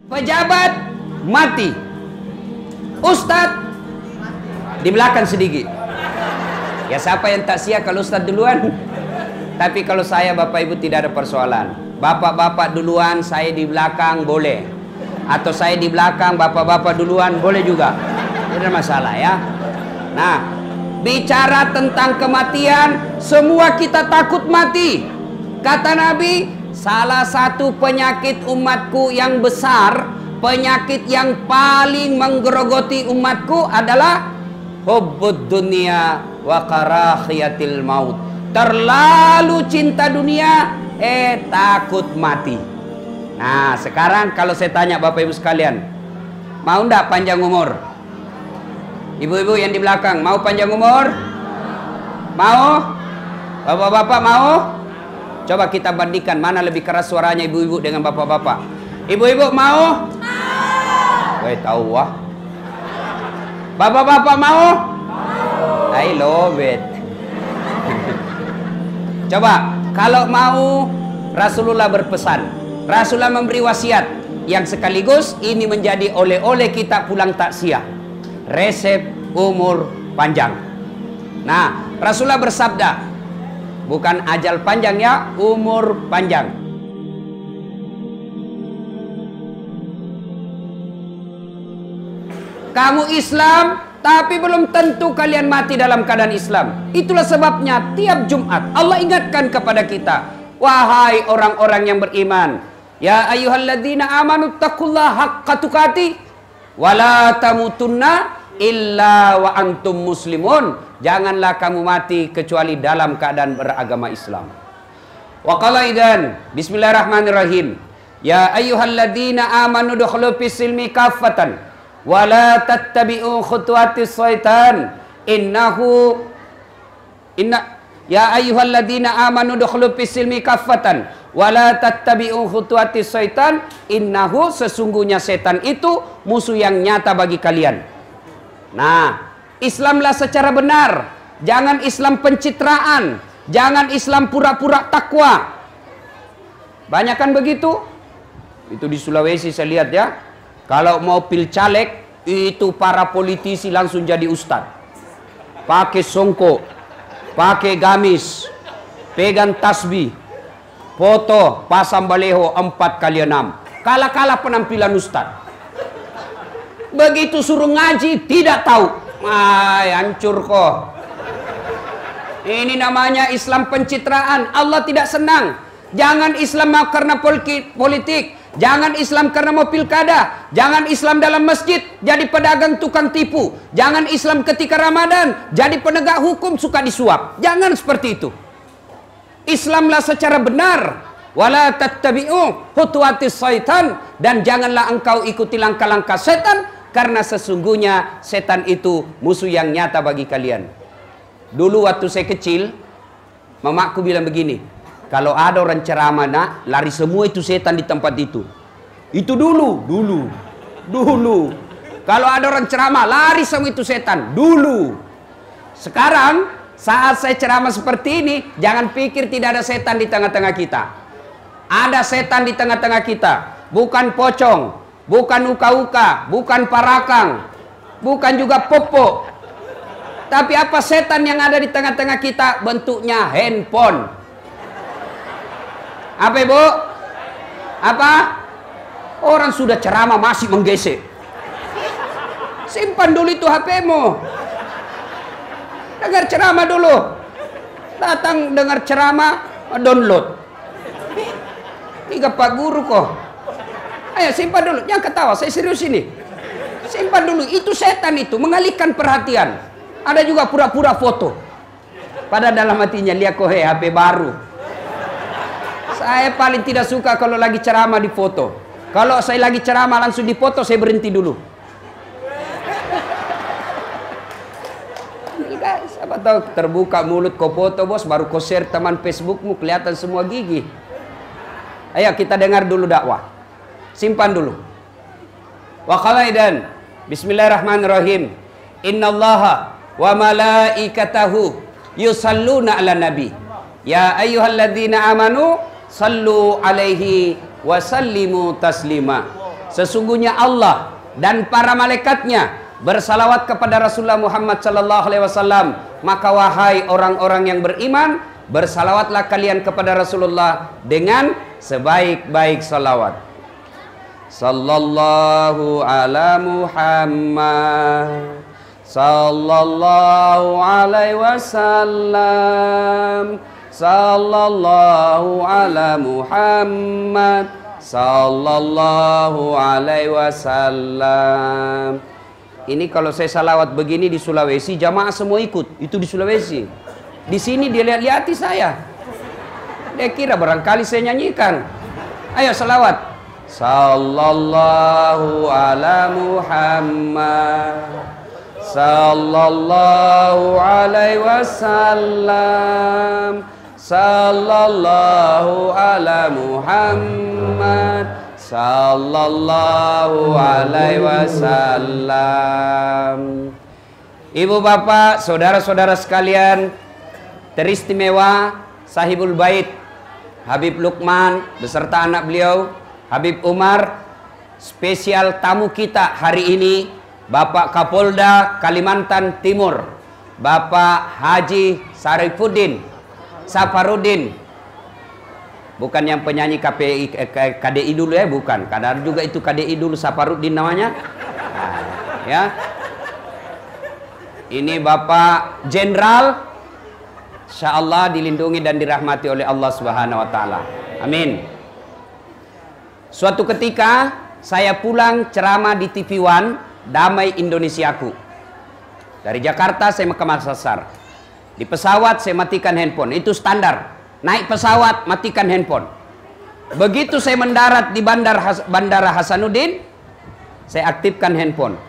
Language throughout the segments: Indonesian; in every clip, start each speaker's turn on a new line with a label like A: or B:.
A: Pejabat mati, ustadz di belakang sedikit. Ya siapa yang tak siap kalau ustadz duluan? Tapi kalau saya bapak ibu tidak ada persoalan. Bapak-bapak duluan, saya di belakang boleh. Atau saya di belakang, bapak-bapak duluan boleh juga. Tidak ada masalah ya. Nah, bicara tentang kematian, semua kita takut mati. Kata Nabi, salah satu penyakit umatku yang besar, penyakit yang paling menggerogoti umatku adalah hubbud dunia wa karahiyatil maut. Terlalu cinta dunia, takut mati. Nah, sekarang kalau saya tanya Bapak Ibu sekalian, mau ndak panjang umur? Ibu-ibu yang di belakang, mau panjang umur? Mau? Bapak-bapak mau? Coba kita bandingkan mana lebih keras suaranya ibu-ibu dengan bapak-bapak. Ibu-ibu mau? Mau. Tahu wah. Bapak-bapak mau? I love it. Coba, kalau mau, Rasulullah berpesan. Rasulullah memberi wasiat yang sekaligus ini menjadi oleh-oleh kita pulang takziah. Resep umur panjang. Nah, Rasulullah bersabda, bukan ajal panjang ya, umur panjang. Kamu Islam, tapi belum tentu kalian mati dalam keadaan Islam. Itulah sebabnya tiap Jumat Allah ingatkan kepada kita, wahai orang-orang yang beriman, ya ayyuhalladzina amanu taqullaha haqqa tuqatih wa la tamutunna illa wa antum muslimun. Janganlah kamu mati kecuali dalam keadaan beragama Islam. Wa qala idzan bismillahirrahmanirrahim, ya ayyuhalladzina amanu dukhulu fis silmi kaffatan wa la tattabi'u khutuwatis syaitan ya ayyuhalladzina amanu dukhulu fis silmi kaffatan wa la tattabi'u khutuwatis syaitan innahu, sesungguhnya setan itu musuh yang nyata bagi kalian. Nah, Islamlah secara benar, jangan Islam pencitraan, jangan Islam pura-pura takwa. Banyak kan begitu? Itu di Sulawesi saya lihat ya. Kalau mau pil caleg, itu para politisi langsung jadi ustadz. Pakai songkok, pakai gamis, pegang tasbih, foto, pasang baleho 4x6. Kalah-kalah penampilan ustadz. Begitu suruh ngaji, tidak tahu. Hancur kok. Ini namanya Islam pencitraan. Allah tidak senang. Jangan Islam mau karena politik. Jangan Islam karena mau pilkada. Jangan Islam dalam masjid jadi pedagang tukang tipu. Jangan Islam ketika Ramadan jadi penegak hukum suka disuap. Jangan seperti itu. Islamlah secara benar. Wala tattabi'u khutuwatis syaitan, dan janganlah engkau ikuti langkah-langkah setan, karena sesungguhnya setan itu musuh yang nyata bagi kalian. Dulu waktu saya kecil, mamaku bilang begini, kalau ada orang ceramah nak, lari semua itu setan di tempat itu. Itu dulu. Kalau ada orang ceramah, lari semua itu setan. Dulu. Sekarang, saat saya ceramah seperti ini, jangan pikir tidak ada setan di tengah-tengah kita. Ada setan di tengah-tengah kita. Bukan pocong, bukan uka-uka, bukan parakang, bukan juga popo. Tapi apa setan yang ada di tengah-tengah kita? Bentuknya handphone. Apa ibu? Apa? Orang sudah ceramah masih menggesek. Simpan dulu itu HP-mu. Dengar ceramah dulu. Datang dengar ceramah, download. 3-4 guru kok. Ayo simpan dulu, jangan ketawa, saya serius ini. Simpan dulu, itu setan itu, mengalihkan perhatian. Ada juga pura-pura foto. Pada dalam hatinya, lihat kok HP baru. Saya paling tidak suka kalau lagi ceramah di foto. Kalau saya lagi ceramah langsung di foto, saya berhenti dulu. Guys, apa tahu terbuka mulut kau foto bos, baru kau share teman Facebookmu, kelihatan semua gigi. Ayo kita dengar dulu dakwah. Simpan dulu. Wa qala idzan bismillahirrahmanirrahim. Innallaha wa malaikatahu yusalluna 'alan nabi. Ya ayyuhalladzina amanu sallu alaihi wa sallimu taslima. sesungguhnya Allah dan para malaikatnya bersalawat kepada Rasulullah Muhammad sallallahu alaihi wasallam, maka wahai orang-orang yang beriman, bersalawatlah kalian kepada Rasulullah dengan sebaik-baik salawat. Sallallahu ala Muhammad, sallallahu alaihi wasallam, sallallahu ala Muhammad, sallallahu alaihi wasallam. Ini kalau saya salawat begini di Sulawesi, jamaah semua ikut. Itu di Sulawesi. Di sini dia lihat-lihati saya. Dia kira barangkali saya nyanyikan. Ayo salawat. Sallallahu ala Muhammad, sallallahu alaihi wasallam, sallallahu ala Muhammad, sallallahu alaihi wasallam. Ibu bapak, saudara-saudara sekalian, teristimewa Sahibul Bait Habib Lukman beserta anak beliau Habib Umar, spesial tamu kita hari ini Bapak Kapolda Kalimantan Timur, Bapak Haji Safarudin. Bukan yang penyanyi KDI dulu ya, bukan. Kadang juga itu KDI dulu, Safarudin namanya. Nah, ya. Ini Bapak Jenderal, insyaallah dilindungi dan dirahmati oleh Allah Subhanahu wa taala. Amin. Suatu ketika saya pulang ceramah di TV One Damai Indonesiaku. Dari Jakarta saya ke Makassar. Di pesawat saya matikan handphone, itu standar. Naik pesawat matikan handphone. Begitu saya mendarat di Bandara Hasanuddin, saya aktifkan handphone.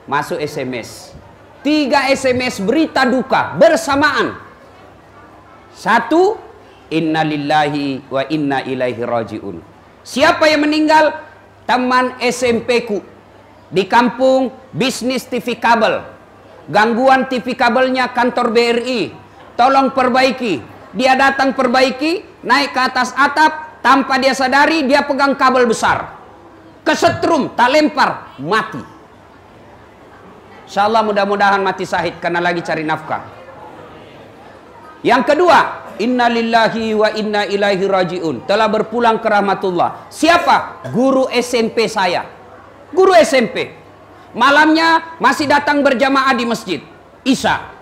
A: Masuk SMS. 3 SMS berita duka bersamaan. 1, innalillahi wa inna ilaihi rajiun. Siapa yang meninggal? Teman SMP-ku di kampung bisnis TV kabel. Gangguan TV kabelnya kantor BRI. Tolong perbaiki. Dia datang perbaiki, naik ke atas atap, tanpa dia sadari dia pegang kabel besar. Kesetrum, tak lempar, mati. Insyaallah mudah-mudahan mati syahid karena lagi cari nafkah. Yang kedua, inna lillahi wa inna ilaihi rajiun. Telah berpulang ke rahmatullah. Siapa? Guru SMP saya. Guru SMP. Malamnya masih datang berjamaah di masjid Isya.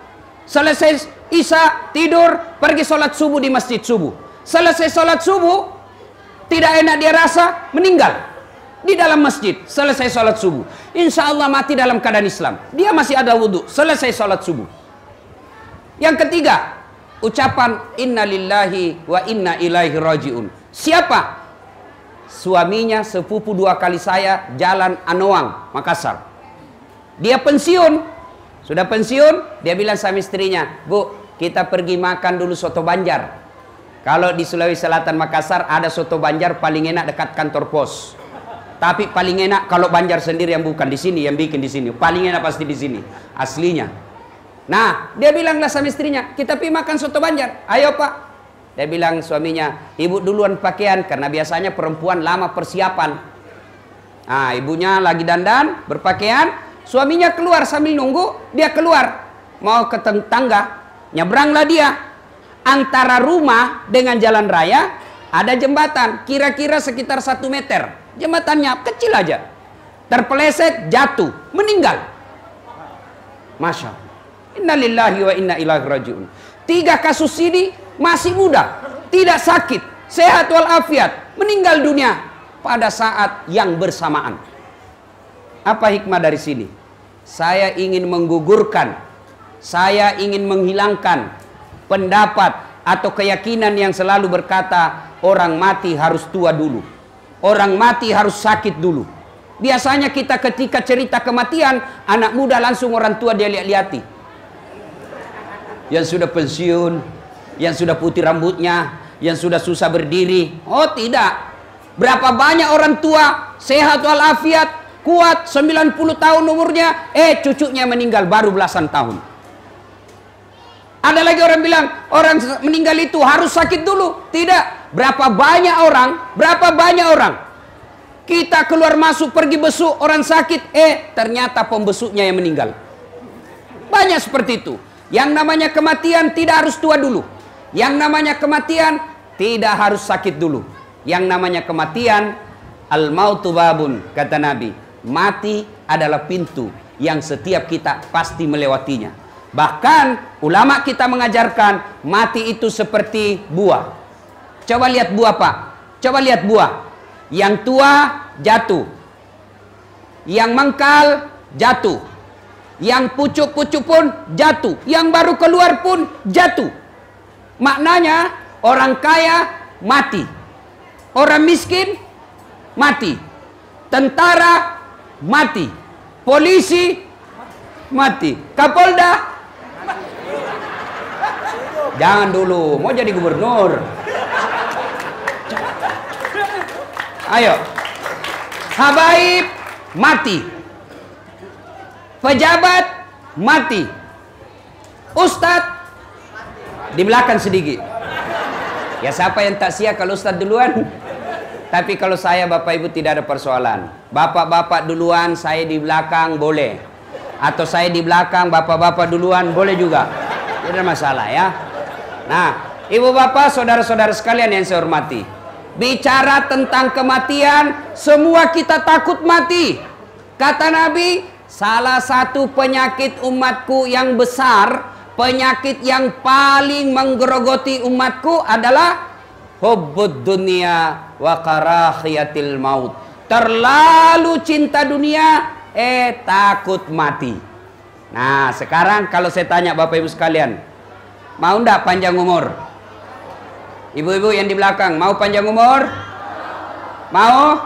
A: Selesai Isya, tidur, pergi sholat subuh di masjid subuh. Selesai sholat subuh, tidak enak dia rasa, meninggal di dalam masjid. Selesai sholat subuh, insya Allah mati dalam keadaan Islam. Dia masih ada wudhu. Selesai sholat subuh. Yang ketiga, ucapan innalillahi wa inna ilaihi rajiun. Siapa? Suaminya sepupu 2 kali saya, Jalan Anoang, Makassar. Dia pensiun. Sudah pensiun, dia bilang sama istrinya, "Bu, kita pergi makan dulu soto Banjar." Kalau di Sulawesi Selatan Makassar ada soto Banjar paling enak dekat kantor pos. Tapi paling enak kalau Banjar sendiri yang bukan di sini, yang bikin di sini. Paling enak pasti di sini, aslinya. Nah, dia bilanglah sama istrinya, "Kita pergi makan soto Banjar." "Ayo Pak." Dia bilang suaminya, "Ibu duluan pakaian," karena biasanya perempuan lama persiapan. Nah, ibunya lagi dandan, berpakaian, suaminya keluar sambil nunggu, dia keluar mau ke tangga, nyebranglah dia. Antara rumah dengan jalan raya ada jembatan, kira-kira sekitar 1 meter. Jembatannya kecil aja. Terpeleset, jatuh, meninggal. Masya Allah. Innalillahi wa inna ilaihi rajiun. 3 kasus ini masih muda, tidak sakit, sehat walafiat, meninggal dunia pada saat yang bersamaan. Apa hikmah dari sini? Saya ingin menggugurkan, saya ingin menghilangkan pendapat atau keyakinan yang selalu berkata orang mati harus tua dulu, orang mati harus sakit dulu. Biasanya kita ketika cerita kematian, anak muda langsung orang tua dia lihat-lihati. Yang sudah pensiun, yang sudah putih rambutnya, yang sudah susah berdiri. Oh tidak. Berapa banyak orang tua, sehat walafiat, kuat, 90 tahun umurnya, cucunya meninggal baru belasan tahun. Ada lagi orang bilang, orang meninggal itu harus sakit dulu. Tidak. Berapa banyak orang Kita keluar masuk, pergi besuk orang sakit, ternyata pembesuknya yang meninggal. Banyak seperti itu. Yang namanya kematian tidak harus tua dulu. Yang namanya kematian tidak harus sakit dulu. Yang namanya kematian, al-mautu babun, kata Nabi. Mati adalah pintu yang setiap kita pasti melewatinya. Bahkan ulama kita mengajarkan mati itu seperti buah. Coba lihat buah, Pak. Coba lihat buah. Yang tua jatuh, yang mengkal jatuh, yang pucuk-pucuk pun jatuh, yang baru keluar pun jatuh. Maknanya orang kaya mati, orang miskin mati, tentara mati, polisi mati, Kapolda jangan dulu, mau jadi gubernur. Ayo, habaib mati, pejabat mati, ustadz di belakang sedikit. Ya siapa yang tak siap kalau ustadz duluan? Tapi kalau saya bapak ibu tidak ada persoalan. Bapak-bapak duluan, saya di belakang boleh. Atau saya di belakang, bapak-bapak duluan boleh juga. Tidak ada masalah ya. Nah, ibu bapak, saudara-saudara sekalian yang saya hormati. Bicara tentang kematian, semua kita takut mati. Kata Nabi, salah satu penyakit umatku yang besar, penyakit yang paling menggerogoti umatku adalah hubbud dunia wa karahiyatil maut. Terlalu cinta dunia, takut mati. Nah, sekarang kalau saya tanya Bapak Ibu sekalian, mau ndak panjang umur? Ibu-ibu yang di belakang, mau panjang umur? Mau?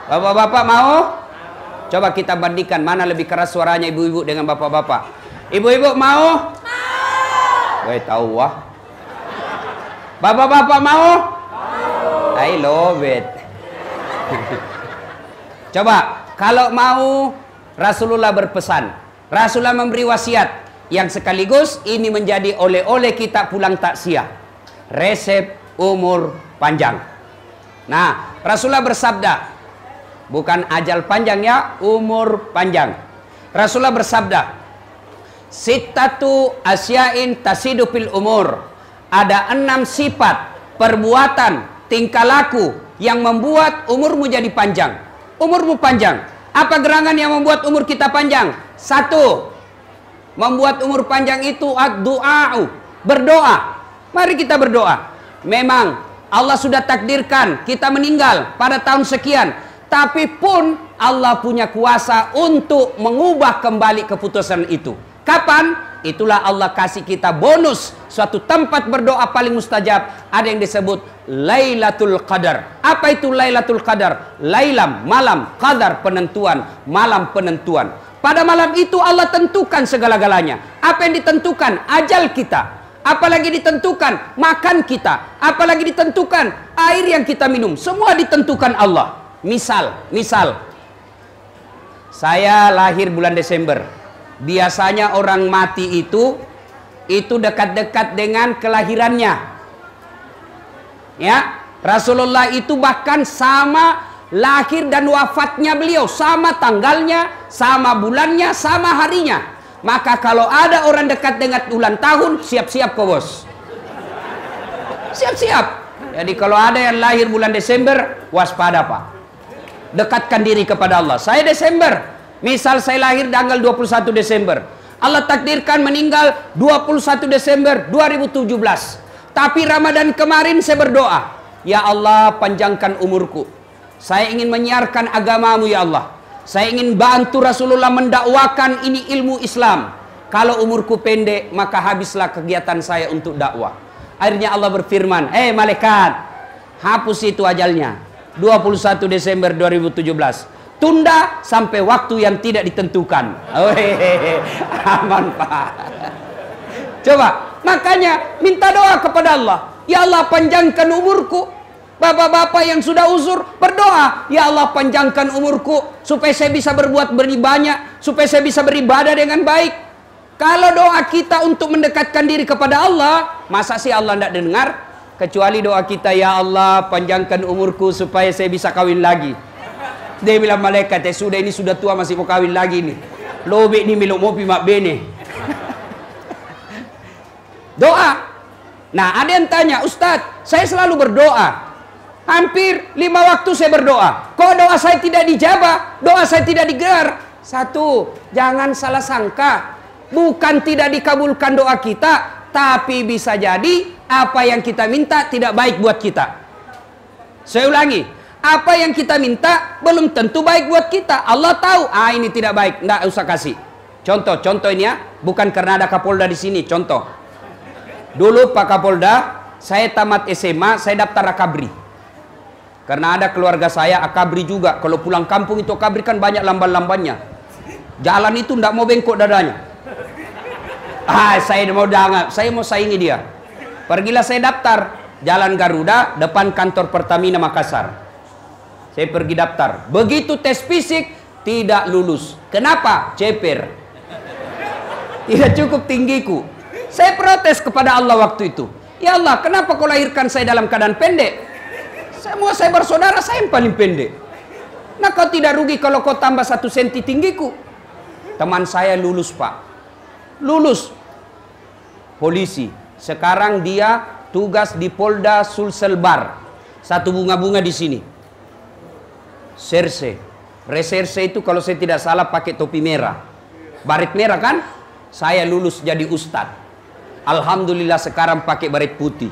A: Bapak-bapak mau? Coba kita bandingkan mana lebih keras suaranya ibu-ibu dengan bapak-bapak. Ibu-ibu mau? Woi, tahu wah. Bapak-bapak mau? I love it. Coba, kalau mau, Rasulullah berpesan. Rasulullah memberi wasiat yang sekaligus ini menjadi oleh-oleh kita pulang takziah. Resep umur panjang. Nah, Rasulullah bersabda, bukan ajal panjang ya, umur panjang. Rasulullah bersabda, sittatu asyain tasidu fil umur. Ada 6 sifat, perbuatan, tingkah laku yang membuat umurmu jadi panjang. Umurmu panjang. Apa gerangan yang membuat umur kita panjang? 1. Membuat umur panjang itu ad-du'a'u, berdoa. Mari kita berdoa. Memang Allah sudah takdirkan kita meninggal pada tahun sekian, tapi pun Allah punya kuasa untuk mengubah kembali keputusan itu. Kapan? Itulah Allah kasih kita bonus suatu tempat berdoa paling mustajab. Ada yang disebut Lailatul Qadar. Apa itu Lailatul Qadar? Lailam, malam, qadar, penentuan, malam penentuan. Pada malam itu Allah tentukan segala-galanya. Apa yang ditentukan? Ajal kita. Apalagi ditentukan makan kita, apalagi ditentukan air yang kita minum, semua ditentukan Allah. Misal saya lahir bulan Desember. Biasanya orang mati itu dekat-dekat dengan kelahirannya. Ya, Rasulullah itu bahkan sama lahir dan wafatnya beliau, sama tanggalnya, sama bulannya, sama harinya. Maka kalau ada orang dekat dengan ulang tahun, siap-siap kau bos. Siap-siap. Jadi kalau ada yang lahir bulan Desember, waspada Pak. Dekatkan diri kepada Allah. Saya Desember. Misal saya lahir tanggal 21 Desember. Allah takdirkan meninggal 21 Desember 2017. Tapi Ramadan kemarin saya berdoa, ya Allah panjangkan umurku. Saya ingin menyiarkan agamamu ya Allah. Saya ingin bantu Rasulullah mendakwakan ini ilmu Islam. Kalau umurku pendek, maka habislah kegiatan saya untuk dakwah. Akhirnya Allah berfirman, malaikat, hapus itu ajalnya. 21 Desember 2017. Tunda sampai waktu yang tidak ditentukan. Aman Pak. Coba, makanya minta doa kepada Allah. Ya Allah panjangkan umurku. Bapak-bapak yang sudah uzur berdoa, ya Allah panjangkan umurku supaya saya bisa berbuat banyak, supaya saya bisa beribadah dengan baik. Kalau doa kita untuk mendekatkan diri kepada Allah, masa sih Allah tidak dengar? Kecuali doa kita, ya Allah panjangkan umurku supaya saya bisa kawin lagi. Dia bilang malaikat, sudah ini sudah tua masih mau kawin lagi nih. Lobe ini melok mopi mak bene. Doa. Nah, ada yang tanya, Ustadz, saya selalu berdoa. Hampir 5 waktu saya berdoa. Kok doa saya tidak dijabah? Doa saya tidak digelar? Satu, jangan salah sangka. Bukan tidak dikabulkan doa kita, tapi bisa jadi apa yang kita minta tidak baik buat kita. Saya ulangi, apa yang kita minta belum tentu baik buat kita. Allah tahu, ini tidak baik, nggak usah kasih. Contoh ini ya, bukan karena ada Kapolda di sini. Contoh, dulu Pak Kapolda, saya tamat SMA, saya daftar akabri. Karena ada keluarga saya akabri juga. Kalau pulang kampung itu akabri kan banyak lamban-lambannya. Jalan itu nggak mau bengkok dadanya. Saya mau saingi dia. Pergilah saya daftar Jalan Garuda depan kantor Pertamina Makassar. Saya pergi daftar. Begitu tes fisik tidak lulus. Kenapa? Ceper. Tidak cukup tinggiku. Saya protes kepada Allah waktu itu. Ya Allah, kenapa kau lahirkan saya dalam keadaan pendek? Saya bersaudara, saya yang paling pendek. Nah, kau tidak rugi kalau kau tambah 1 senti tinggiku. Teman saya lulus, Pak. Lulus. Polisi. Sekarang dia tugas di Polda Sulselbar. Satu bunga-bunga di sini. Serse. Reserse itu kalau saya tidak salah pakai topi merah. Baret merah kan? Saya lulus jadi ustadz. Alhamdulillah sekarang pakai baret putih.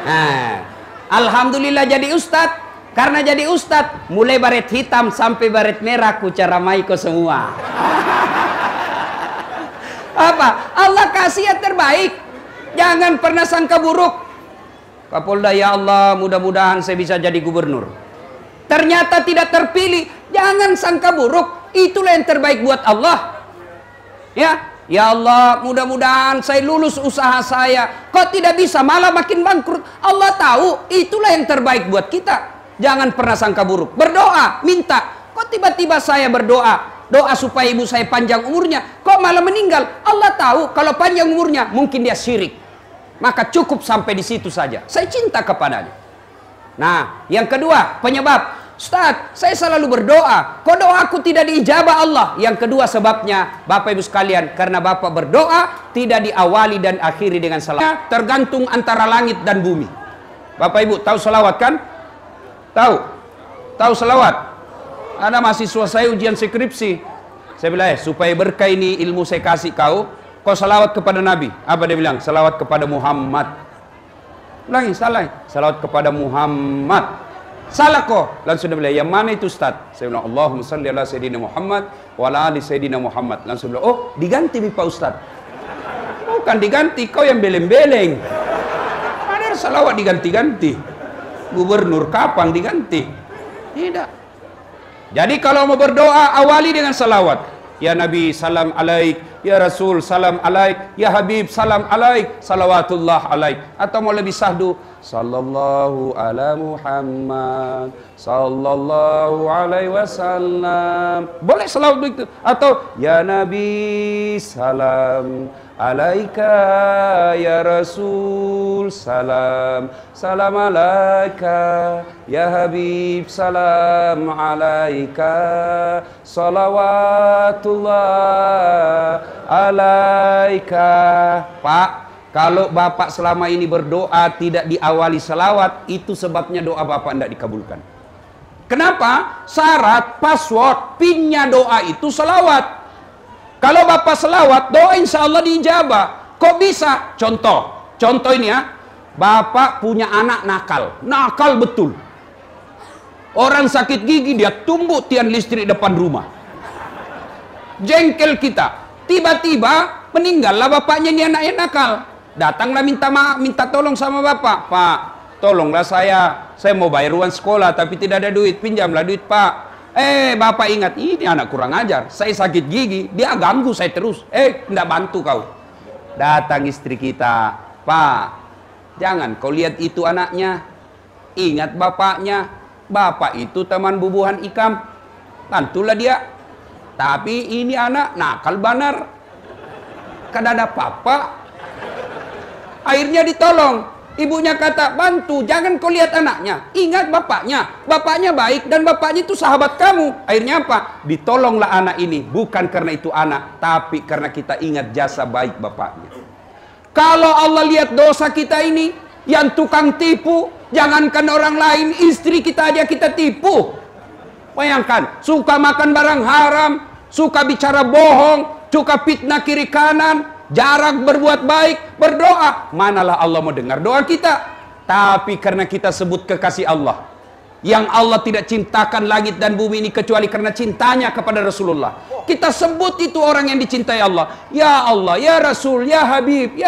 A: Nah, alhamdulillah jadi ustadz. Karena jadi ustadz, mulai baret hitam sampai baret merah ku caramai ko semua. Apa? Allah kasih yang terbaik. Jangan pernah sangka buruk. Kapolda, ya Allah, mudah-mudahan saya bisa jadi gubernur. Ternyata tidak terpilih. Jangan sangka buruk. Itulah yang terbaik buat Allah. Ya Allah, mudah-mudahan saya lulus usaha saya. Kok tidak bisa, malah makin bangkrut. Allah tahu, itulah yang terbaik buat kita. Jangan pernah sangka buruk. Berdoa, minta. Kok tiba-tiba saya berdoa, doa supaya ibu saya panjang umurnya, kok malah meninggal? Allah tahu kalau panjang umurnya mungkin dia syirik. Maka cukup sampai di situ saja. Saya cinta kepadanya. Nah, yang kedua, penyebab. Ustaz, saya selalu berdoa. Kok doaku tidak diijabah Allah? Yang kedua sebabnya, Bapak Ibu sekalian, karena Bapak berdoa tidak diawali dan akhiri dengan salawat. Tergantung antara langit dan bumi. Bapak Ibu tahu salawat kan? Tahu salawat? Ada mahasiswa saya ujian skripsi. Saya bilang, supaya berkah ini ilmu saya kasih kau salawat kepada Nabi. Apa dia bilang? Salawat kepada Muhammad. Ulangi, salah. Salawat kepada Muhammad. Salah kok. Langsung dia bilang, yang mana itu Ustaz? Saya bilang, Allahumma salli ala Sayyidina Muhammad wa ala ali Sayyidina Muhammad. Langsung bilang, oh diganti Pak Ustaz. Bukan diganti, kau yang beleng-beleng. Ada salawat diganti-ganti. Gubernur kapan diganti? Tidak. Jadi kalau mau berdoa, awali dengan salawat. Ya Nabi, salam alaik. Ya Rasul, salam alaik. Ya Habib, salam alaik. Salawatullah alaik. Atau mau lebih sahdu, sallallahu ala Muhammad, sallallahu alaihi wasallam. Boleh salawat begitu. Atau ya Nabi, salam alaika. Ya Rasul, salam. Salam alaika. Ya Habib, salam alaika. Salawatullah alaika. Pak, kalau Bapak selama ini berdoa tidak diawali salawat, itu sebabnya doa Bapak tidak dikabulkan. Kenapa? Syarat, password, pinnya doa itu salawat. Kalau Bapak salawat, doa insya Allah diijabah. Kok bisa? Contoh ini ya. Bapak punya anak nakal betul. Orang sakit gigi, dia tumbuk tiang listrik depan rumah. Jengkel kita. Tiba-tiba meninggallah bapaknya, ini anaknya nakal. Datanglah minta maaf, minta tolong sama bapak. Pak, tolonglah saya mau bayar uang sekolah tapi tidak ada duit, pinjamlah duit Pak. Bapak ingat, ini anak kurang ajar, saya sakit gigi, dia ganggu saya terus. Tidak bantu kau. Datang istri kita, Pak, jangan kau lihat itu anaknya, ingat bapaknya. Bapak itu teman bubuhan ikam, bantulah dia. Tapi ini anak nakal banar, kan ada papa. Akhirnya ditolong. Ibunya kata, bantu, jangan kau lihat anaknya, ingat bapaknya. Bapaknya baik dan bapaknya itu sahabat kamu. Akhirnya apa? Ditolonglah anak ini, bukan karena itu anak, tapi karena kita ingat jasa baik bapaknya. Kalau Allah lihat dosa kita ini, yang tukang tipu, jangankan orang lain, istri kita aja kita tipu. Bayangkan, suka makan barang haram, suka bicara bohong, suka fitnah kiri kanan, jarang berbuat baik, berdoa. Manalah Allah mau dengar doa kita. Tapi karena kita sebut kekasih Allah, yang Allah tidak cintakan langit dan bumi ini kecuali karena cintanya kepada Rasulullah. Kita sebut itu orang yang dicintai Allah. Ya Allah, ya Rasul, ya Habib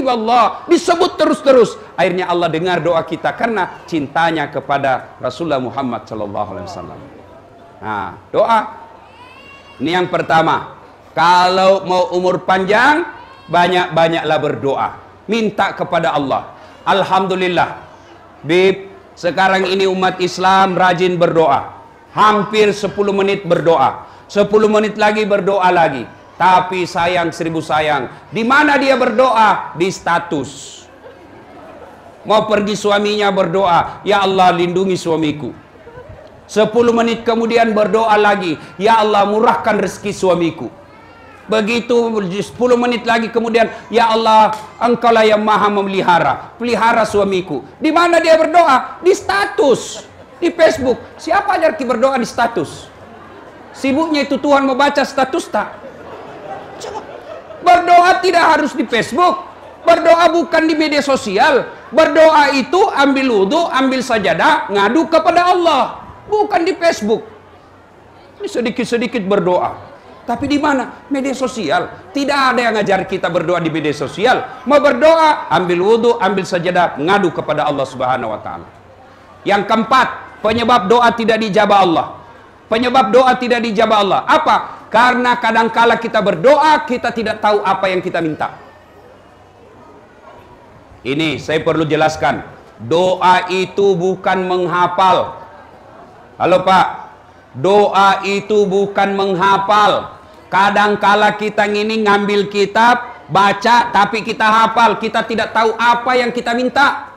A: Allah. Disebut terus-terus. Akhirnya Allah dengar doa kita karena cintanya kepada Rasulullah Muhammad SAW. Nah, doa. Ini yang pertama. Kalau mau umur panjang, banyak-banyaklah berdoa. Minta kepada Allah. Alhamdulillah, Bib, sekarang ini umat Islam rajin berdoa. Hampir 10 menit berdoa. 10 menit lagi berdoa lagi. Tapi sayang, 1000 sayang. Di mana dia berdoa? Di status. Mau pergi suaminya berdoa, ya Allah lindungi suamiku. 10 menit kemudian berdoa lagi, ya Allah murahkan rezeki suamiku. Begitu 10 menit lagi kemudian, ya Allah engkaulah yang maha memelihara, pelihara suamiku. Di mana dia berdoa? Di status, di Facebook. Siapa ajar kita berdoa di status? Sibuknya itu Tuhan mau baca status tak? Coba. Berdoa tidak harus di Facebook. Berdoa bukan di media sosial. Berdoa itu ambil wudhu, ambil sajadah, ngadu kepada Allah, bukan di Facebook. Ini sedikit-sedikit berdoa. Tapi di mana? Media sosial. Tidak ada yang ngajar kita berdoa di media sosial. Mau berdoa, ambil wudhu, ambil sajadah, ngadu kepada Allah Subhanahu wa taala. Yang keempat, penyebab doa tidak dijabah Allah. Penyebab doa tidak dijabah Allah. Apa? Karena kadangkala kita berdoa, kita tidak tahu apa yang kita minta. Ini saya perlu jelaskan. Doa itu bukan menghafal. Halo Pak. Doa itu bukan menghafal. Kadangkala kita ini ngambil kitab, baca, tapi kita hafal. Kita tidak tahu apa yang kita minta.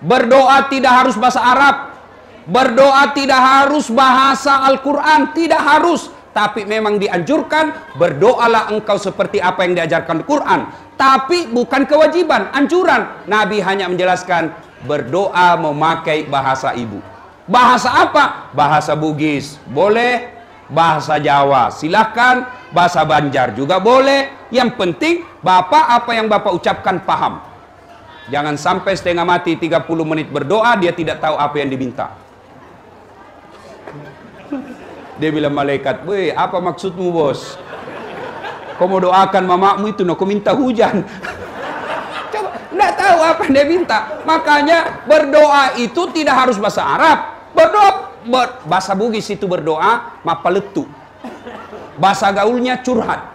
A: Berdoa tidak harus bahasa Arab. Berdoa tidak harus bahasa Al-Quran. Tidak harus. Tapi memang dianjurkan, berdoalah engkau seperti apa yang diajarkan Al-Quran. Tapi bukan kewajiban, anjuran. Nabi hanya menjelaskan, berdoa memakai bahasa ibu. Bahasa apa? Bahasa Bugis boleh, bahasa Jawa silahkan, bahasa Banjar juga boleh. Yang penting Bapak apa yang Bapak ucapkan paham. Jangan sampai setengah mati 30 menit berdoa, dia tidak tahu apa yang diminta. Dia bilang malaikat, weh apa maksudmu bos? Kau mau doakan mamamu itu, kau minta hujan. Coba, tidak tahu apa yang dia minta. Makanya berdoa itu tidak harus bahasa Arab. Berdoa, bahasa Bugis itu berdoa, mapaletu. Bahasa gaulnya curhat.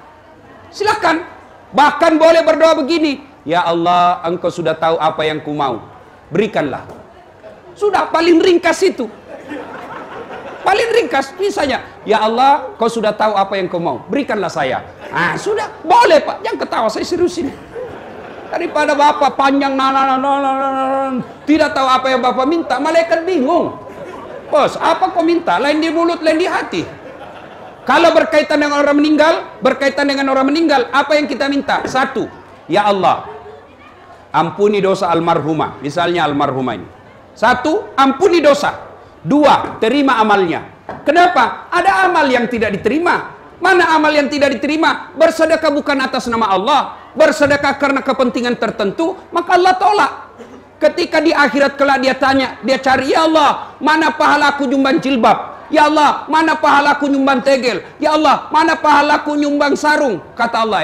A: Silakan. Bahkan boleh berdoa begini. Ya Allah, engkau sudah tahu apa yang ku mau. Berikanlah. Sudah paling ringkas itu. Paling ringkas, misalnya, ya Allah, kau sudah tahu apa yang kau mau. Berikanlah saya. Ah, sudah. Boleh Pak. Jangan ketawa, saya serius ini. Daripada Bapak panjang, tidak tahu apa yang Bapak minta, malaikat bingung. Bos, apa kau minta? Lain di mulut, lain di hati. Kalau berkaitan dengan orang meninggal, apa yang kita minta? Satu, ya Allah, ampuni dosa almarhumah. Misalnya almarhumah ini. Satu, ampuni dosa. Dua, terima amalnya. Kenapa? Ada amal yang tidak diterima. Mana amal yang tidak diterima? Bersedekah bukan atas nama Allah. Bersedekah karena kepentingan tertentu, maka Allah tolak. Ketika di akhirat kelak dia tanya, dia cari, ya Allah, mana pahalaku nyumbang jilbab? Ya Allah, mana pahalaku nyumbang tegel? Ya Allah, mana pahalaku nyumbang sarung? Kata Allah,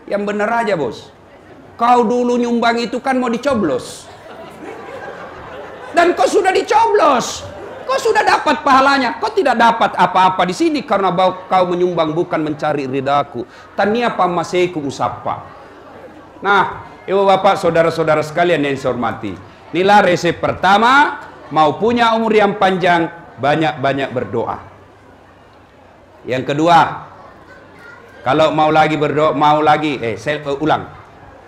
A: yang bener aja bos. Kau dulu nyumbang itu kan mau dicoblos. Dan kau sudah dicoblos. Kau sudah dapat pahalanya. Kau tidak dapat apa-apa di sini karena kau menyumbang bukan mencari ridaku. Tania pamaseiku usapa. Nah, ibu bapak, saudara-saudara sekalian yang saya hormati. Inilah resep pertama, mau punya umur yang panjang, banyak-banyak berdoa. Yang kedua, kalau mau lagi berdoa, saya ulang.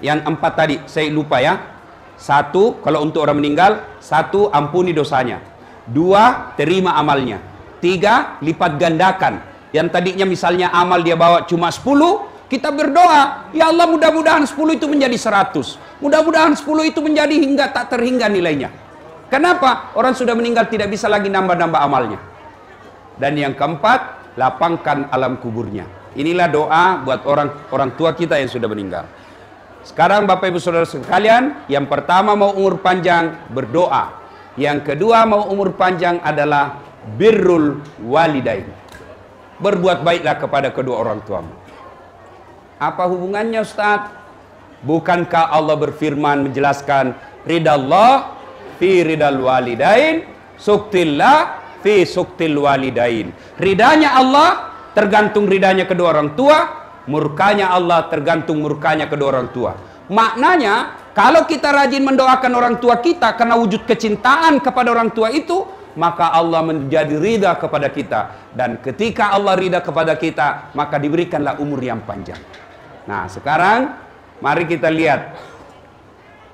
A: Yang 4 tadi, saya lupa ya. Satu, kalau untuk orang meninggal, satu, ampuni dosanya. Dua, terima amalnya. Tiga, lipat gandakan. Yang tadinya misalnya amal dia bawa cuma 10, kita berdoa, ya Allah mudah-mudahan 10 itu menjadi 100. Mudah-mudahan 10 itu menjadi hingga tak terhingga nilainya. Kenapa? Orang sudah meninggal tidak bisa lagi nambah-nambah amalnya. Dan yang keempat, lapangkan alam kuburnya. Inilah doa buat orang tua kita yang sudah meninggal. Sekarang Bapak Ibu Saudara sekalian, yang pertama mau umur panjang, berdoa. Yang kedua mau umur panjang adalah birrul walidain. Berbuat baiklah kepada kedua orang tuamu. Apa hubungannya Ustaz? Bukankah Allah berfirman menjelaskan ridallah fi ridal walidain, suktillah fi suktil walidain. Ridanya Allah tergantung ridanya kedua orang tua, murkanya Allah tergantung murkanya kedua orang tua. Maknanya, kalau kita rajin mendoakan orang tua kita karena wujud kecintaan kepada orang tua itu, maka Allah menjadi ridha kepada kita. Dan ketika Allah ridha kepada kita, maka diberikanlah umur yang panjang. Nah, sekarang mari kita lihat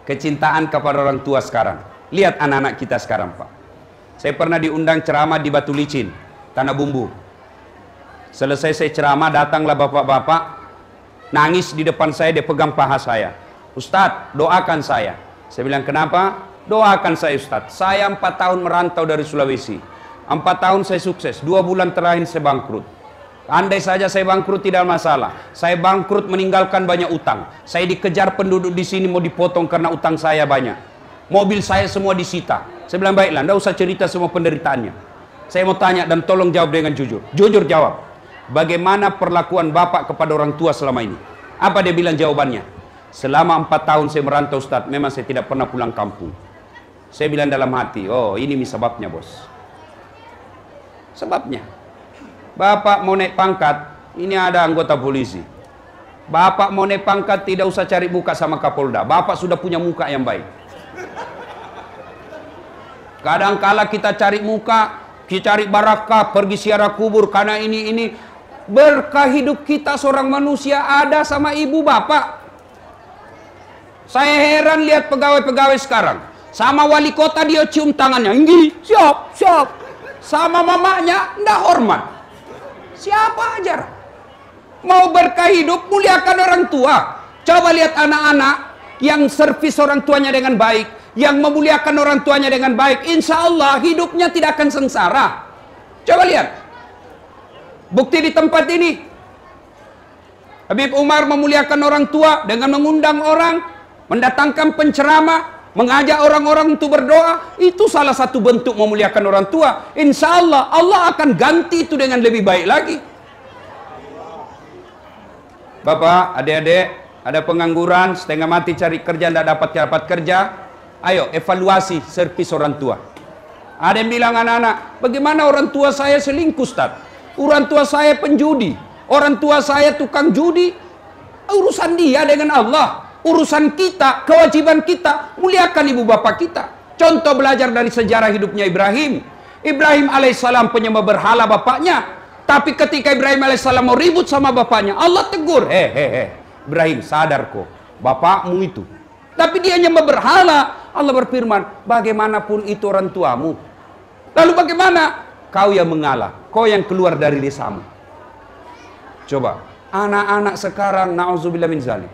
A: kecintaan kepada orang tua sekarang. Lihat anak-anak kita sekarang, Pak. Saya pernah diundang ceramah di Batu Licin, Tanah Bumbu. Selesai saya ceramah, datanglah bapak-bapak, nangis di depan saya, dia pegang paha saya. Ustadz, doakan saya. Saya bilang, kenapa? Doakan saya Ustadz. Saya 4 tahun merantau dari Sulawesi. 4 tahun saya sukses, 2 bulan terakhir saya bangkrut. Andai saja saya bangkrut tidak masalah. Saya bangkrut meninggalkan banyak utang. Saya dikejar penduduk di sini mau dipotong karena utang saya banyak. Mobil saya semua disita. Saya bilang, baiklah, tidak usah cerita semua penderitaannya. Saya mau tanya dan tolong jawab dengan jujur. Jujur jawab. Bagaimana perlakuan Bapak kepada orang tua selama ini? Apa dia bilang jawabannya? Selama 4 tahun saya merantau Ustadz, memang saya tidak pernah pulang kampung. Saya bilang dalam hati, oh ini sebabnya bos. Sebabnya. Bapak mau naik pangkat, ini ada anggota polisi. Bapak mau naik pangkat tidak usah cari muka sama Kapolda. Bapak sudah punya muka yang baik. Kadang-kala kita cari muka, kita cari barakah, pergi ziarah kubur karena ini. Berkah hidup kita seorang manusia ada sama ibu bapak. Saya heran lihat pegawai-pegawai sekarang. Sama wali kota dia cium tangannya. Ini, siap. Sama mamanya, ndak hormat. Siapa aja. Mau berkah hidup, muliakan orang tua. Coba lihat anak-anak yang servis orang tuanya dengan baik. Yang memuliakan orang tuanya dengan baik. Insya Allah hidupnya tidak akan sengsara. Coba lihat. Bukti di tempat ini. Habib Umar memuliakan orang tua dengan mengundang orang, mendatangkan penceramah, mengajak orang-orang untuk berdoa. Itu salah satu bentuk memuliakan orang tua. Insya Allah, Allah akan ganti itu dengan lebih baik lagi. Bapak, adik-adik, ada pengangguran, setengah mati cari kerja, tidak dapat kerja. Ayo, evaluasi servis orang tua. Ada yang bilang anak-anak, bagaimana orang tua saya selingkuh, Ustaz? Orang tua saya penjudi. Orang tua saya tukang judi. Urusan dia dengan Allah. Urusan kita, kewajiban kita, muliakan ibu bapak kita. Contoh belajar dari sejarah hidupnya Ibrahim. Ibrahim alaihissalam penyembah berhala bapaknya. Tapi ketika Ibrahim alaihissalam mau ribut sama bapaknya, Allah tegur. Ibrahim, sadar kok, bapakmu itu. Tapi dia nyembah berhala. Allah berfirman, bagaimanapun itu orang tuamu. Lalu bagaimana? Kau yang mengalah, kau yang keluar dari desamu. Coba, anak-anak sekarang, na'udzubillah min zalim.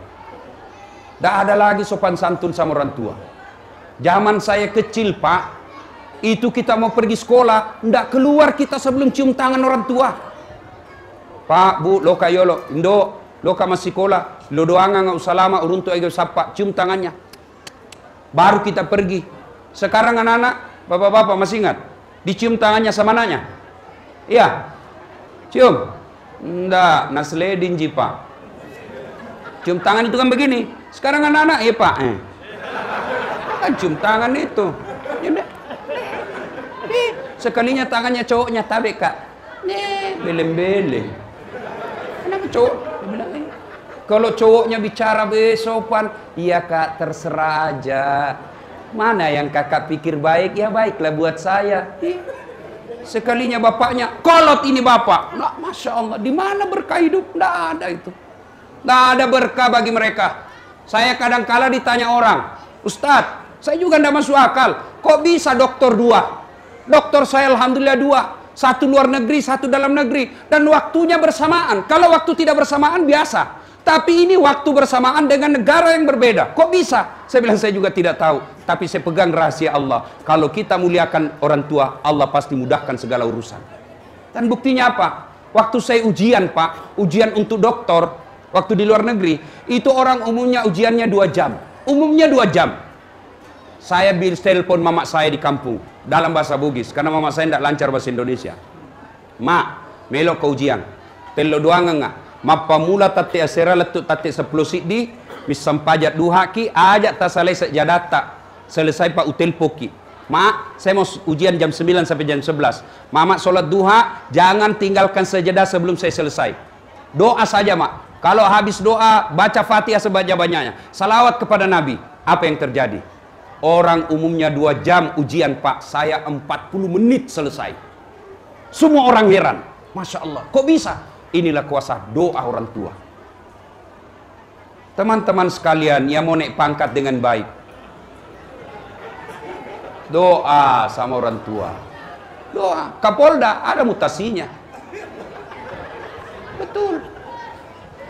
A: Tidak ada lagi sopan santun sama orang tua. Zaman saya kecil, Pak, itu kita mau pergi sekolah, tidak keluar kita sebelum cium tangan orang tua. Pak, Bu, lo kayolo, Indo, lo masih sekolah, lo doangan nggak usah lama, uruntu aja sapa, cium tangannya. Baru kita pergi. Sekarang anak-anak, bapak-bapak masih ingat? Dicium tangannya sama anaknya? Iya. Cium. Enggak, nasledin ji, Pak. Cium tangan itu kan begini. Sekarang anak-anak, iya Pak. Kan cium tangan itu. Sekalinya tangannya cowoknya tabek, Kak. Beleng-beleng. Kenapa cowok? Kalau cowoknya bicara besopan, iya Kak, terserah aja. Mana yang kakak pikir baik, ya baiklah buat saya. Sekalinya bapaknya, kolot ini bapak. Nah, Masya Allah, di mana berkah hidup? Tidak ada itu. Tidak ada berkah bagi mereka. Saya kadang-kala ditanya orang, Ustadz, Saya juga tidak masuk akal. Kok bisa dokter 2? Dokter saya alhamdulillah 2. Satu luar negeri, satu dalam negeri. Dan waktunya bersamaan. Kalau waktu tidak bersamaan biasa. Tapi ini waktu bersamaan dengan negara yang berbeda. Kok bisa? Saya bilang saya juga tidak tahu. Tapi saya pegang rahasia Allah. Kalau kita muliakan orang tua, Allah pasti mudahkan segala urusan. Dan buktinya apa? Waktu saya ujian Pak, ujian untuk doktor, waktu di luar negeri, itu orang umumnya ujiannya 2 jam. Umumnya 2 jam. Saya telepon mama saya di kampung, dalam bahasa Bugis, karena mama saya tidak lancar bahasa Indonesia. Mak, melok ke ujian. Telo doang enggak. Mapa mula tati asera letuk tati 10 siddi, misam pajak duhaki, ajak tak selesai jadata. Selesai Pak utel poki. Mak, saya mau ujian jam 9 sampai jam 11. Mama sholat duha, jangan tinggalkan sejadah sebelum saya selesai. Doa saja Mak. Kalau habis doa, baca Fatihah sebanyak-banyaknya. Salawat kepada Nabi. Apa yang terjadi? Orang umumnya 2 jam ujian Pak, saya 40 menit selesai. Semua orang heran. Masya Allah, kok bisa? Inilah kuasa doa orang tua. Teman-teman sekalian yang mau naik pangkat dengan baik, doa sama orang tua. Doa. Kapolda ada mutasinya. Betul.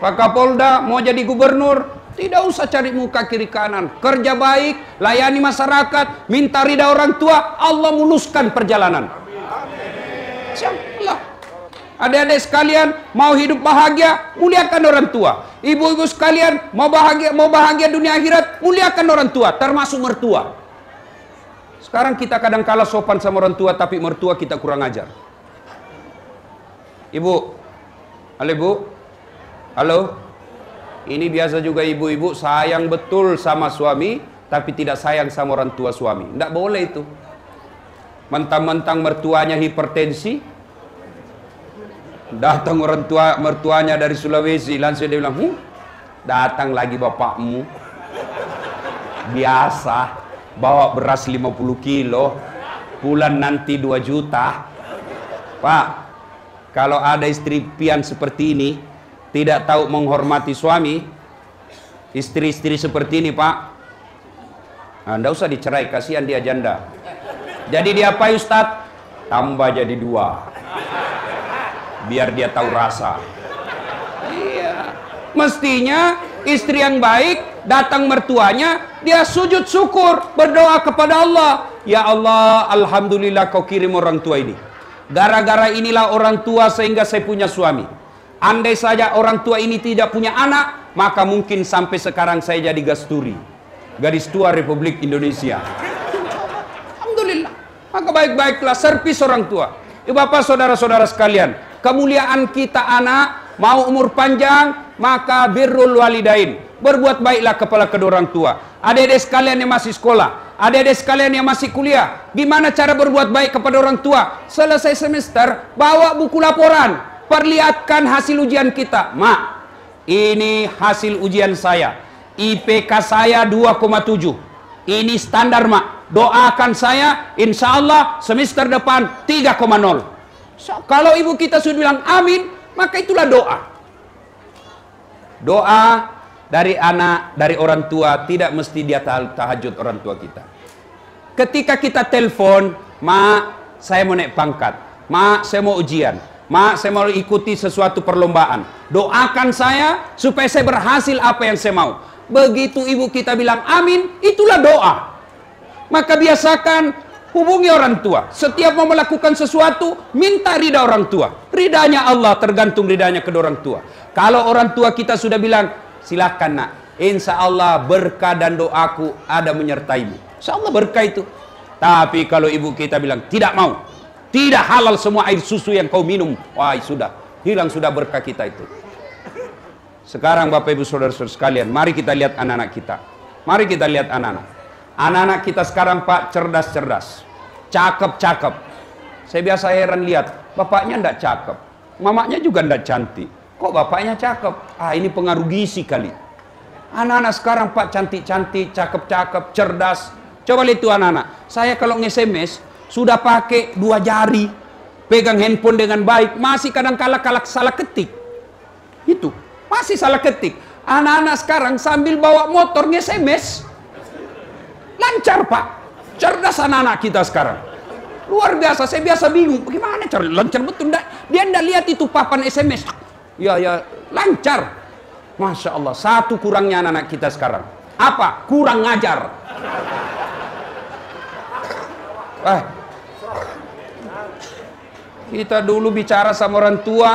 A: Pak Kapolda mau jadi gubernur, tidak usah cari muka kiri kanan. Kerja baik, layani masyarakat, minta ridha orang tua, Allah muluskan perjalanan. Insyaallah. Adik-adik sekalian mau hidup bahagia, muliakan orang tua. Ibu-ibu sekalian mau bahagia dunia akhirat, muliakan orang tua, termasuk mertua. Sekarang kita kadang kala sopan sama orang tua, tapi mertua kita kurang ajar. Ibu, halo ibu, halo. Ini biasa juga ibu-ibu sayang betul sama suami, tapi tidak sayang sama orang tua suami. Tidak boleh itu. Mentang-mentang mertuanya hipertensi, datang mertuanya dari Sulawesi, langsung dia bilang, datang lagi bapakmu. Biasa, bawa beras 50 kilo, bulan nanti 2 juta. Pak, kalau ada istri pian seperti ini, tidak tahu menghormati suami, istri-istri seperti ini Pak, Anda usah dicerai, kasihan dia janda. Jadi dia apa Ustadz? Tambah jadi 2. Biar dia tahu rasa. Iya. Mestinya istri yang baik, datang mertuanya, dia sujud syukur, berdoa kepada Allah. Ya Allah, alhamdulillah kau kirim orang tua ini. Gara-gara inilah orang tua sehingga saya punya suami. Andai saja orang tua ini tidak punya anak, maka mungkin sampai sekarang saya jadi gasturi, gadis tua Republik Indonesia. Alhamdulillah. Maka baik-baiklah servis orang tua. Bapak saudara-saudara sekalian, kemuliaan kita anak, mau umur panjang, maka birrul walidain. Berbuat baiklah kepada kedua orang tua. Adik-adik sekalian yang masih sekolah, adik-adik sekalian yang masih kuliah, gimana cara berbuat baik kepada orang tua? Selesai semester, bawa buku laporan, perlihatkan hasil ujian kita. Mak, ini hasil ujian saya. IPK saya 2,7. Ini standar Mak. Doakan saya, insya Allah semester depan 3,0. Kalau ibu kita sudah bilang amin, maka itulah doa. Doa dari anak, dari orang tua, tidak mesti dia tahajud orang tua kita. Ketika kita telepon, Mak, saya mau naik pangkat. Mak, saya mau ujian. Mak, saya mau ikuti sesuatu perlombaan. Doakan saya supaya saya berhasil apa yang saya mau. Begitu ibu kita bilang amin, itulah doa. Maka biasakan hubungi orang tua. Setiap mau melakukan sesuatu, minta ridha orang tua. Ridhanya Allah tergantung ridhanya kedua orang tua. Kalau orang tua kita sudah bilang, silakan nak, insya Allah berkah dan doaku ada menyertaimu. Insya Allah berkah itu. Tapi kalau ibu kita bilang, tidak mau, tidak halal semua air susu yang kau minum, wah sudah, hilang sudah berkah kita itu. Sekarang Bapak Ibu Saudara-saudara sekalian, mari kita lihat anak-anak kita. Mari kita lihat anak-anak. Anak-anak kita sekarang Pak, cerdas-cerdas, cakep-cakep. Saya biasa heran lihat, bapaknya ndak cakep, mamanya juga ndak cantik. Kok bapaknya cakep? Ah, ini pengaruh gizi kali. Anak-anak sekarang Pak, cantik-cantik, cakep-cakep, cerdas. Coba lihat itu anak-anak. Saya kalau nge-SMS, sudah pakai 2 jari, pegang handphone dengan baik, masih kadang-kala salah ketik. Itu, masih salah ketik. Anak-anak sekarang sambil bawa motor nge-SMS.
B: Lancar Pak. Cerdas anak-anak kita sekarang. Luar biasa, saya biasa bingung. Bagaimana cara lancar betul? Dia tidak lihat itu papan SMS. Ya, lancar. Masya Allah, satu kurangnya anak-anak kita sekarang. Apa? Kurang ngajar. Kita dulu bicara sama orang tua,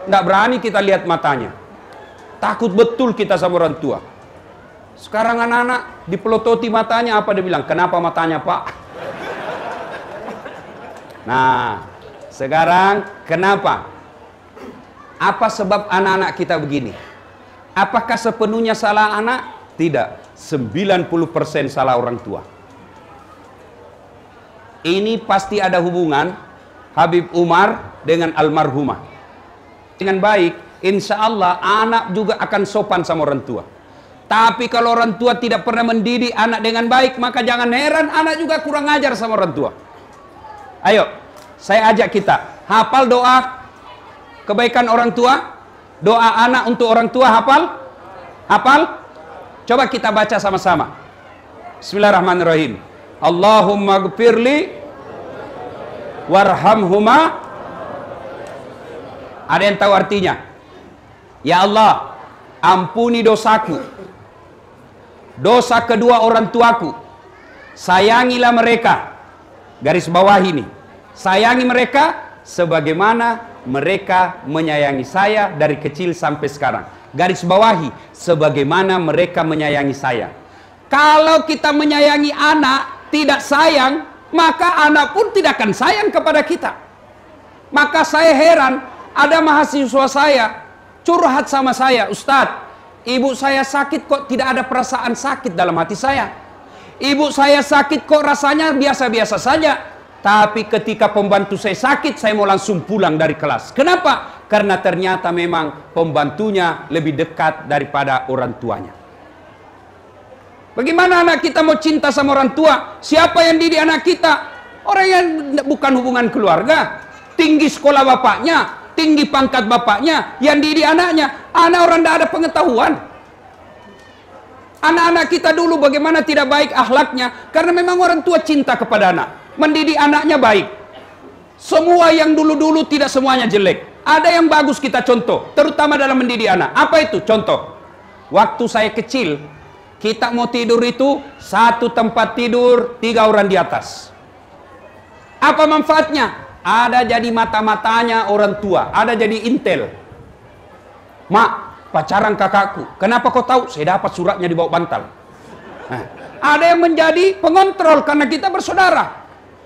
B: tidak berani kita lihat matanya. Takut betul kita sama orang tua. Sekarang anak-anak dipelototi matanya, apa dia bilang? Kenapa matanya Pak? Nah, sekarang kenapa? Apa sebab anak-anak kita begini? Apakah sepenuhnya salah anak? Tidak. 90% salah orang tua. Ini pasti ada hubungan Habib Umar dengan almarhumah. Dengan baik, insya Allah anak juga akan sopan sama orang tua. Tapi kalau orang tua tidak pernah mendidik anak dengan baik, maka jangan heran anak juga kurang ajar sama orang tua. Ayo, saya ajak kita hafal doa kebaikan orang tua, doa anak untuk orang tua, hafal? Hafal? Coba kita baca sama-sama. Bismillahirrahmanirrahim. Allahumma gfirli warhamhuma. Ada yang tahu artinya? Ya Allah, ampuni dosaku, dosa kedua orang tuaku, sayangilah mereka. Garis bawah ini, sayangi mereka sebagaimana mereka menyayangi saya dari kecil sampai sekarang. Garis bawahi, sebagaimana mereka menyayangi saya. Kalau kita menyayangi anak tidak sayang, maka anak pun tidak akan sayang kepada kita. Maka saya heran, ada mahasiswa saya curhat sama saya, Ustadz, ibu saya sakit kok tidak ada perasaan sakit dalam hati saya. Ibu saya sakit kok rasanya biasa-biasa saja. Tapi ketika pembantu saya sakit, saya mau langsung pulang dari kelas. Kenapa? Karena ternyata memang pembantunya lebih dekat daripada orang tuanya. Bagaimana anak kita mau cinta sama orang tua? Siapa yang didik anak kita? Orang yang bukan hubungan keluarga. Tinggi sekolah bapaknya, tinggi pangkat bapaknya, yang didik anaknya. Anak orang tidak ada pengetahuan. Anak-anak kita dulu bagaimana tidak baik akhlaknya, karena memang orang tua cinta kepada anak. Mendidik anaknya baik. Semua yang dulu-dulu tidak semuanya jelek. Ada yang bagus kita contoh, terutama dalam mendidik anak. Apa itu? Contoh. Waktu saya kecil, kita mau tidur itu satu tempat tidur 3 orang di atas. Apa manfaatnya? Ada jadi mata-matanya orang tua, ada jadi intel. Mak, pacaran kakakku. Kenapa kau tahu? Saya dapat suratnya di bawah bantal. Nah, ada yang menjadi pengontrol karena kita bersaudara.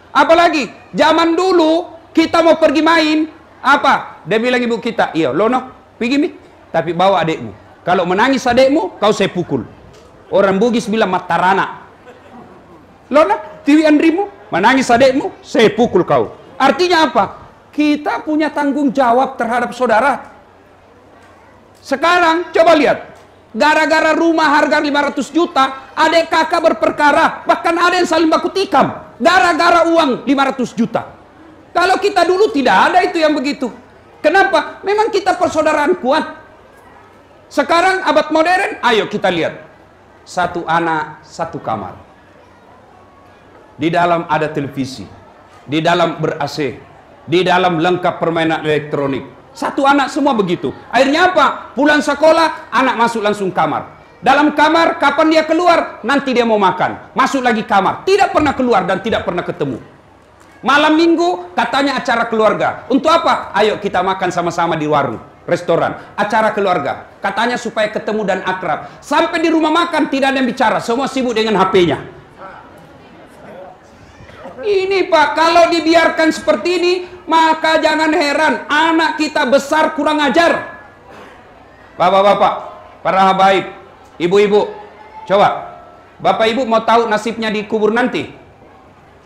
B: Apalagi zaman dulu kita mau pergi main, apa? Dia bilang ibu kita, iya, Lono, pergi mi, tapi bawa adekmu. Kalau menangis adekmu, kau saya pukul. Orang Bugis bilang matarana. Lono, tiwi andrimu, menangis adekmu, saya pukul kau. Artinya apa? Kita punya tanggung jawab terhadap saudara. Sekarang coba lihat, gara-gara rumah harga 500 juta, adik kakak berperkara, bahkan ada yang saling baku tikam, gara-gara uang 500 juta. Kalau kita dulu tidak ada itu yang begitu. Kenapa? Memang kita persaudaraan kuat. Sekarang abad modern, ayo kita lihat. Satu anak, satu kamar. Di dalam ada televisi, di dalam ber-AC, di dalam lengkap permainan elektronik. Satu anak semua begitu. Akhirnya apa? Pulang sekolah, anak masuk langsung kamar. Dalam kamar, kapan dia keluar? Nanti dia mau makan. Masuk lagi kamar. Tidak pernah keluar dan tidak pernah ketemu. Malam minggu, katanya acara keluarga. Untuk apa? Ayo kita makan sama-sama di warung, restoran. Acara keluarga. Katanya supaya ketemu dan akrab. Sampai di rumah makan, tidak ada yang bicara. Semua sibuk dengan HP-nya. Ini Pak, kalau dibiarkan seperti ini, maka jangan heran anak kita besar kurang ajar. Bapak-bapak, para habaib, ibu-ibu, coba. Bapak ibu mau tahu nasibnya di kubur nanti?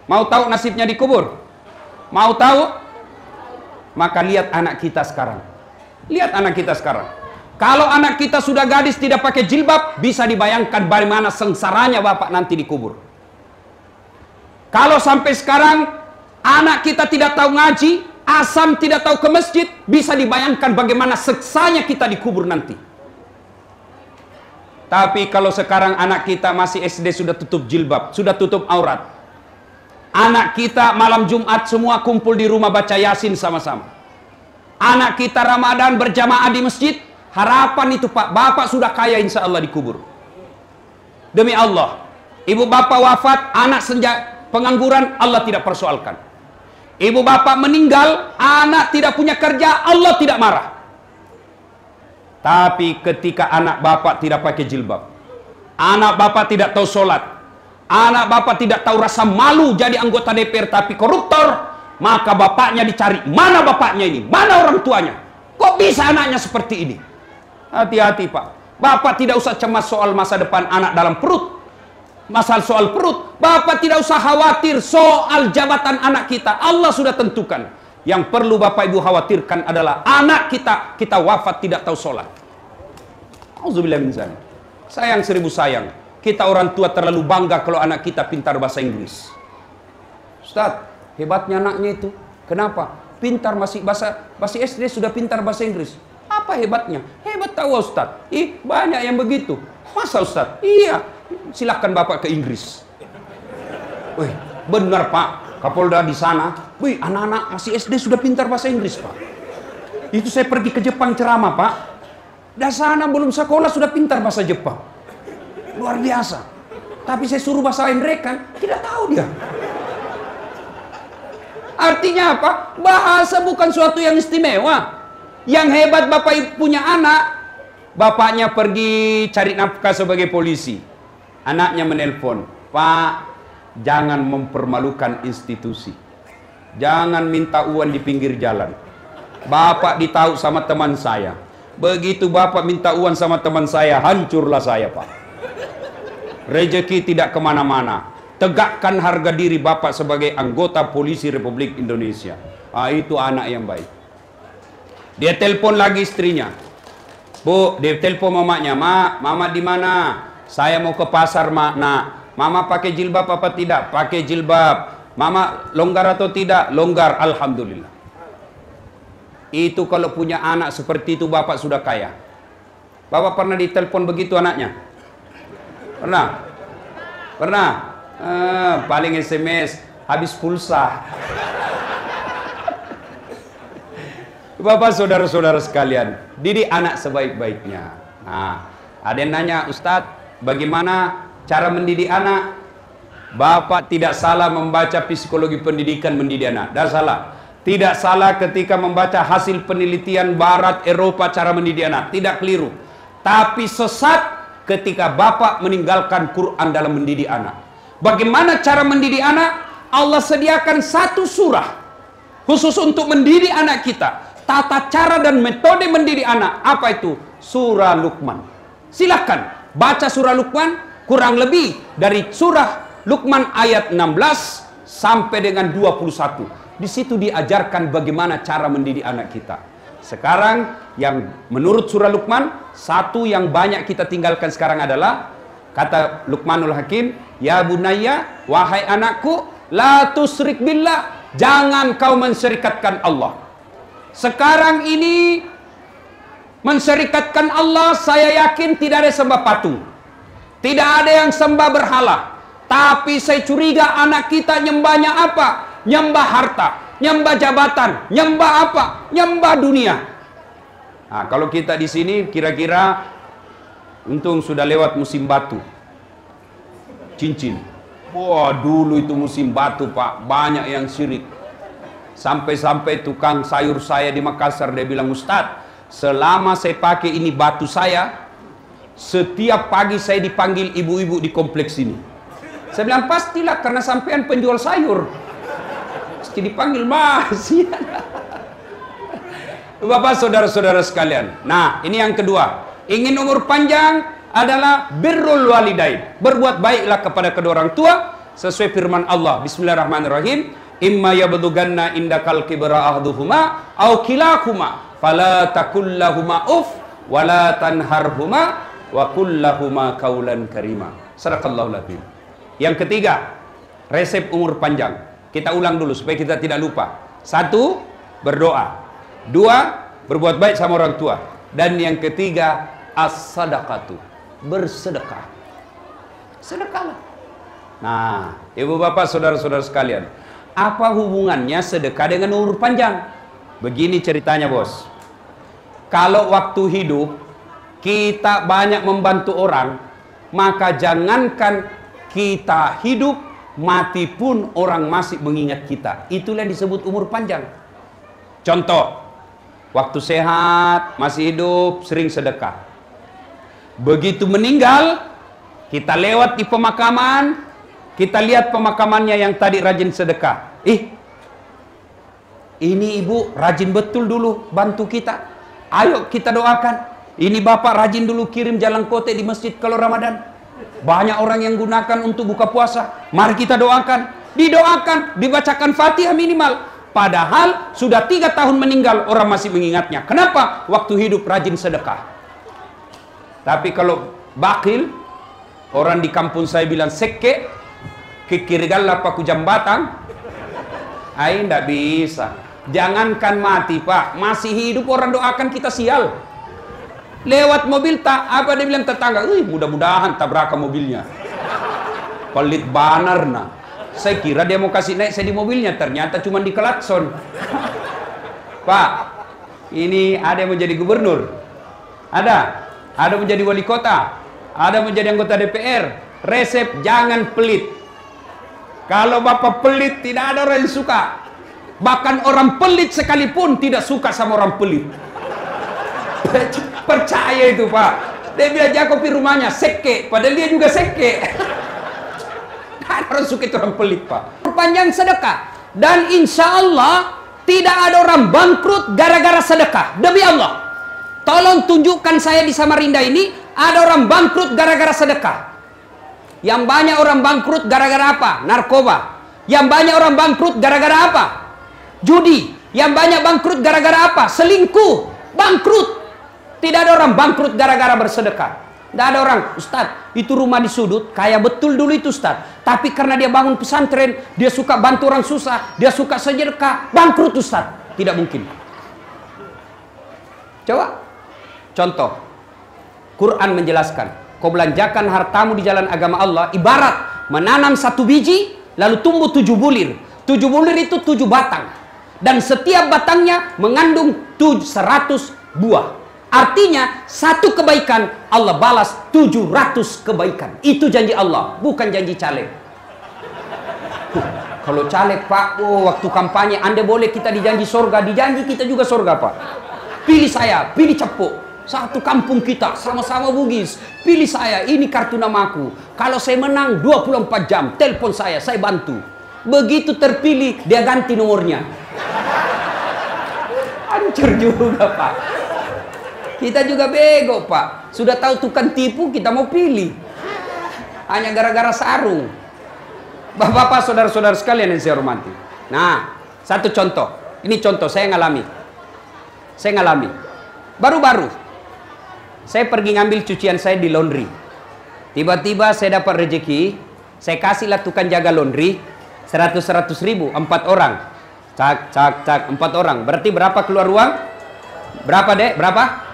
B: Mau tahu nasibnya di kubur? Mau tahu? Maka lihat anak kita sekarang. Lihat anak kita sekarang. Kalau anak kita sudah gadis tidak pakai jilbab, bisa dibayangkan bagaimana sengsaranya bapak nanti di kubur. Kalau sampai sekarang anak kita tidak tahu ngaji, asam tidak tahu ke masjid, bisa dibayangkan bagaimana seksanya kita dikubur nanti. Tapi kalau sekarang anak kita masih SD sudah tutup jilbab, sudah tutup aurat. Anak kita malam Jumat semua kumpul di rumah baca Yasin sama-sama. Anak kita Ramadan berjamaah di masjid. Harapan itu Pak, bapak sudah kaya insya Allah dikubur. Demi Allah, ibu bapak wafat, anak pengangguran, Allah tidak persoalkan. Ibu bapak meninggal, anak tidak punya kerja, Allah tidak marah. Tapi ketika anak bapak tidak pakai jilbab, anak bapak tidak tahu sholat, anak bapak tidak tahu rasa malu jadi anggota DPR tapi koruptor, maka bapaknya dicari. Mana bapaknya ini? Mana orang tuanya? Kok bisa anaknya seperti ini? Hati-hati Pak. Bapak tidak usah cemas soal masa depan anak dalam perut. Masalah soal perut, bapak tidak usah khawatir soal jabatan anak kita. Allah sudah tentukan. Yang perlu bapak ibu khawatirkan adalah anak kita wafat tidak tahu sholat. Auzubillah min zalik. Sayang seribu sayang. Kita orang tua terlalu bangga kalau anak kita pintar bahasa Inggris. Ustaz, hebatnya anaknya itu. Kenapa? Pintar masih SD sudah pintar bahasa Inggris. Apa hebatnya? Hebat tahu Ustaz. Banyak yang begitu. Masa Ustaz? Iya. Silakan bapak ke Inggris. Wih, benar Pak. Kapolda di sana. Wih, anak-anak masih SD sudah pintar bahasa Inggris Pak. Itu saya pergi ke Jepang ceramah Pak. Dari sana belum sekolah sudah pintar bahasa Jepang. Luar biasa. Tapi saya suruh bahasain mereka, tidak tahu dia. Artinya apa? Bahasa bukan suatu yang istimewa. Yang hebat bapak punya anak, bapaknya pergi cari nafkah sebagai polisi. Anaknya menelpon, Pak, jangan mempermalukan institusi. Jangan minta uang di pinggir jalan. Bapak ditahu sama teman saya. Begitu bapak minta uang sama teman saya, hancurlah saya Pak. Rezeki tidak kemana-mana. Tegakkan harga diri bapak sebagai anggota polisi Republik Indonesia. Itu anak yang baik. Dia telepon lagi istrinya. Bu, dia telepon mamanya. Mama di mana? Saya mau ke pasar, Nak. Mama pakai jilbab apa tidak? Pakai jilbab. Mama longgar atau tidak? Longgar, alhamdulillah. Itu kalau punya anak seperti itu bapak sudah kaya. Bapak pernah ditelepon begitu anaknya? Pernah? Pernah? Paling SMS habis pulsa. Bapak saudara-saudara sekalian, didik anak sebaik-baiknya. Nah, ada yang nanya, Ustadz, bagaimana cara mendidik anak? Bapak tidak salah membaca psikologi pendidikan mendidik anak. Tidak salah. Tidak salah ketika membaca hasil penelitian Barat, Eropa cara mendidik anak. Tidak keliru. Tapi sesat ketika bapak meninggalkan Quran dalam mendidik anak. Bagaimana cara mendidik anak? Allah sediakan satu surah khusus untuk mendidik anak kita. Tata cara dan metode mendidik anak. Apa itu? Surah Luqman. Silakan baca surah Luqman, kurang lebih dari surah Luqman ayat 16 sampai dengan 21. Di situ diajarkan bagaimana cara mendidik anak kita. Sekarang yang menurut surah Luqman, satu yang banyak kita tinggalkan sekarang adalah kata Luqmanul Hakim, ya bunayya, wahai anakku, la tusrik billah, jangan kau mensyirikatkan Allah. Sekarang ini mensyirikatkan Allah, saya yakin tidak ada sembah patung, tidak ada yang sembah berhala. Tapi saya curiga anak kita nyembahnya apa? Nyembah harta, nyembah jabatan, nyembah apa? Nyembah dunia. Nah, kalau kita di sini kira-kira untung sudah lewat musim batu. Cincin. Wah, dulu itu musim batu, Pak. Banyak yang syirik. Sampai-sampai tukang sayur saya di Makassar dia bilang, Ustadz, selama saya pakai ini batu saya, setiap pagi saya dipanggil ibu-ibu di kompleks ini. Saya bilang, pastilah karena sampean penjual sayur. Pasti dipanggil masih. Bapak saudara-saudara sekalian. Nah, ini yang kedua. Ingin umur panjang adalah birrul walidain. Berbuat baiklah kepada kedua orang tua sesuai firman Allah. Bismillahirrahmanirrahim. Imma yablughanna indakal kibra ahduhuma aw kilahuma fala taqul lahumā uff wa la tanharhuma wa qul lahumā qawlan karima. Shadaqallahul azim. Yang ketiga, resep umur panjang. Kita ulang dulu supaya kita tidak lupa. Satu, berdoa. Dua, berbuat baik sama orang tua. Dan yang ketiga, as-sadaqatu. bersedekah. Sedekahlah. Nah, ibu bapak, saudara-saudara sekalian, apa hubungannya sedekah dengan umur panjang? Begini ceritanya, bos. Kalau waktu hidup kita banyak membantu orang, maka jangankan kita hidup, mati pun orang masih mengingat kita. Itulah yang disebut umur panjang. Contoh, waktu sehat, masih hidup, sering sedekah. Begitu meninggal, kita lewat di pemakaman, kita lihat pemakamannya yang tadi rajin sedekah. Ini ibu rajin betul dulu bantu kita. Ayo kita doakan. Ini bapak rajin dulu kirim jalan kote di masjid kalau Ramadan. Banyak orang yang gunakan untuk buka puasa. Mari kita doakan. Didoakan, dibacakan Fatihah minimal. Padahal sudah 3 tahun meninggal, orang masih mengingatnya. Kenapa? Waktu hidup rajin sedekah. Tapi kalau bakil, orang di kampung saya bilang sekke, kikirgal paku jambatan. Tidak bisa. Jangankan mati, Pak, masih hidup orang doakan kita sial. Lewat mobil tak, apa dia bilang tetangga, mudah-mudahan tabrakan mobilnya. Pelit banar nah. Saya kira dia mau kasih naik saya di mobilnya, ternyata cuma di klakson. Pak, ini ada yang menjadi gubernur, ada menjadi wali kota, ada menjadi anggota DPR. Resep jangan pelit. Kalau bapak pelit, tidak ada orang yang suka. Bahkan orang pelit sekalipun tidak suka sama orang pelit. Percaya itu, Pak. Dia bilang Jakob di rumahnya seke, padahal dia juga seke. Orang suka itu orang pelit, Pak. Perpanjang sedekah. Dan insya Allah tidak ada orang bangkrut gara-gara sedekah. Demi Allah, tolong tunjukkan saya di Samarinda ini ada orang bangkrut gara-gara sedekah. Yang banyak orang bangkrut gara-gara apa? Narkoba. Yang banyak orang bangkrut gara-gara apa? Judi. Yang banyak bangkrut gara-gara apa? Selingkuh. Bangkrut. Tidak ada orang bangkrut gara-gara bersedekah. Tidak ada orang, Ustadz, itu rumah di sudut, kaya betul dulu itu Ustadz. Tapi karena dia bangun pesantren, dia suka bantu orang susah, dia suka sedekah, bangkrut Ustadz. Tidak mungkin. Coba. Contoh. Quran menjelaskan, kau belanjakan hartamu di jalan agama Allah, ibarat menanam 1 biji, lalu tumbuh 7 bulir. 7 bulir itu 7 batang. Dan setiap batangnya mengandung 100 buah. Artinya, 1 kebaikan Allah balas 700 kebaikan. Itu janji Allah, bukan janji caleg. Kalau caleg, Pak, waktu kampanye Anda boleh kita dijanji sorga, dijanji kita juga sorga, Pak. Pilih saya, pilih Cepuk. Satu kampung kita, sama-sama Bugis. Pilih saya, ini kartu namaku. Kalau saya menang 24 jam, telepon saya bantu. Begitu terpilih, dia ganti nomornya. Hancur juga, Pak. Kita juga bego, Pak. Sudah tahu tukang tipu, kita mau pilih. Hanya gara-gara sarung. Bapak-bapak, saudara-saudara sekalian yang saya hormati. Nah, satu contoh. Ini contoh, saya ngalami. Baru-baru. Saya pergi ngambil cucian saya di laundry. Tiba-tiba saya dapat rezeki. Saya kasihlah tukang jaga laundry. 100 ribu, 4 orang. Cak, 4 orang. Berarti berapa keluar uang? Berapa, Dek? Berapa?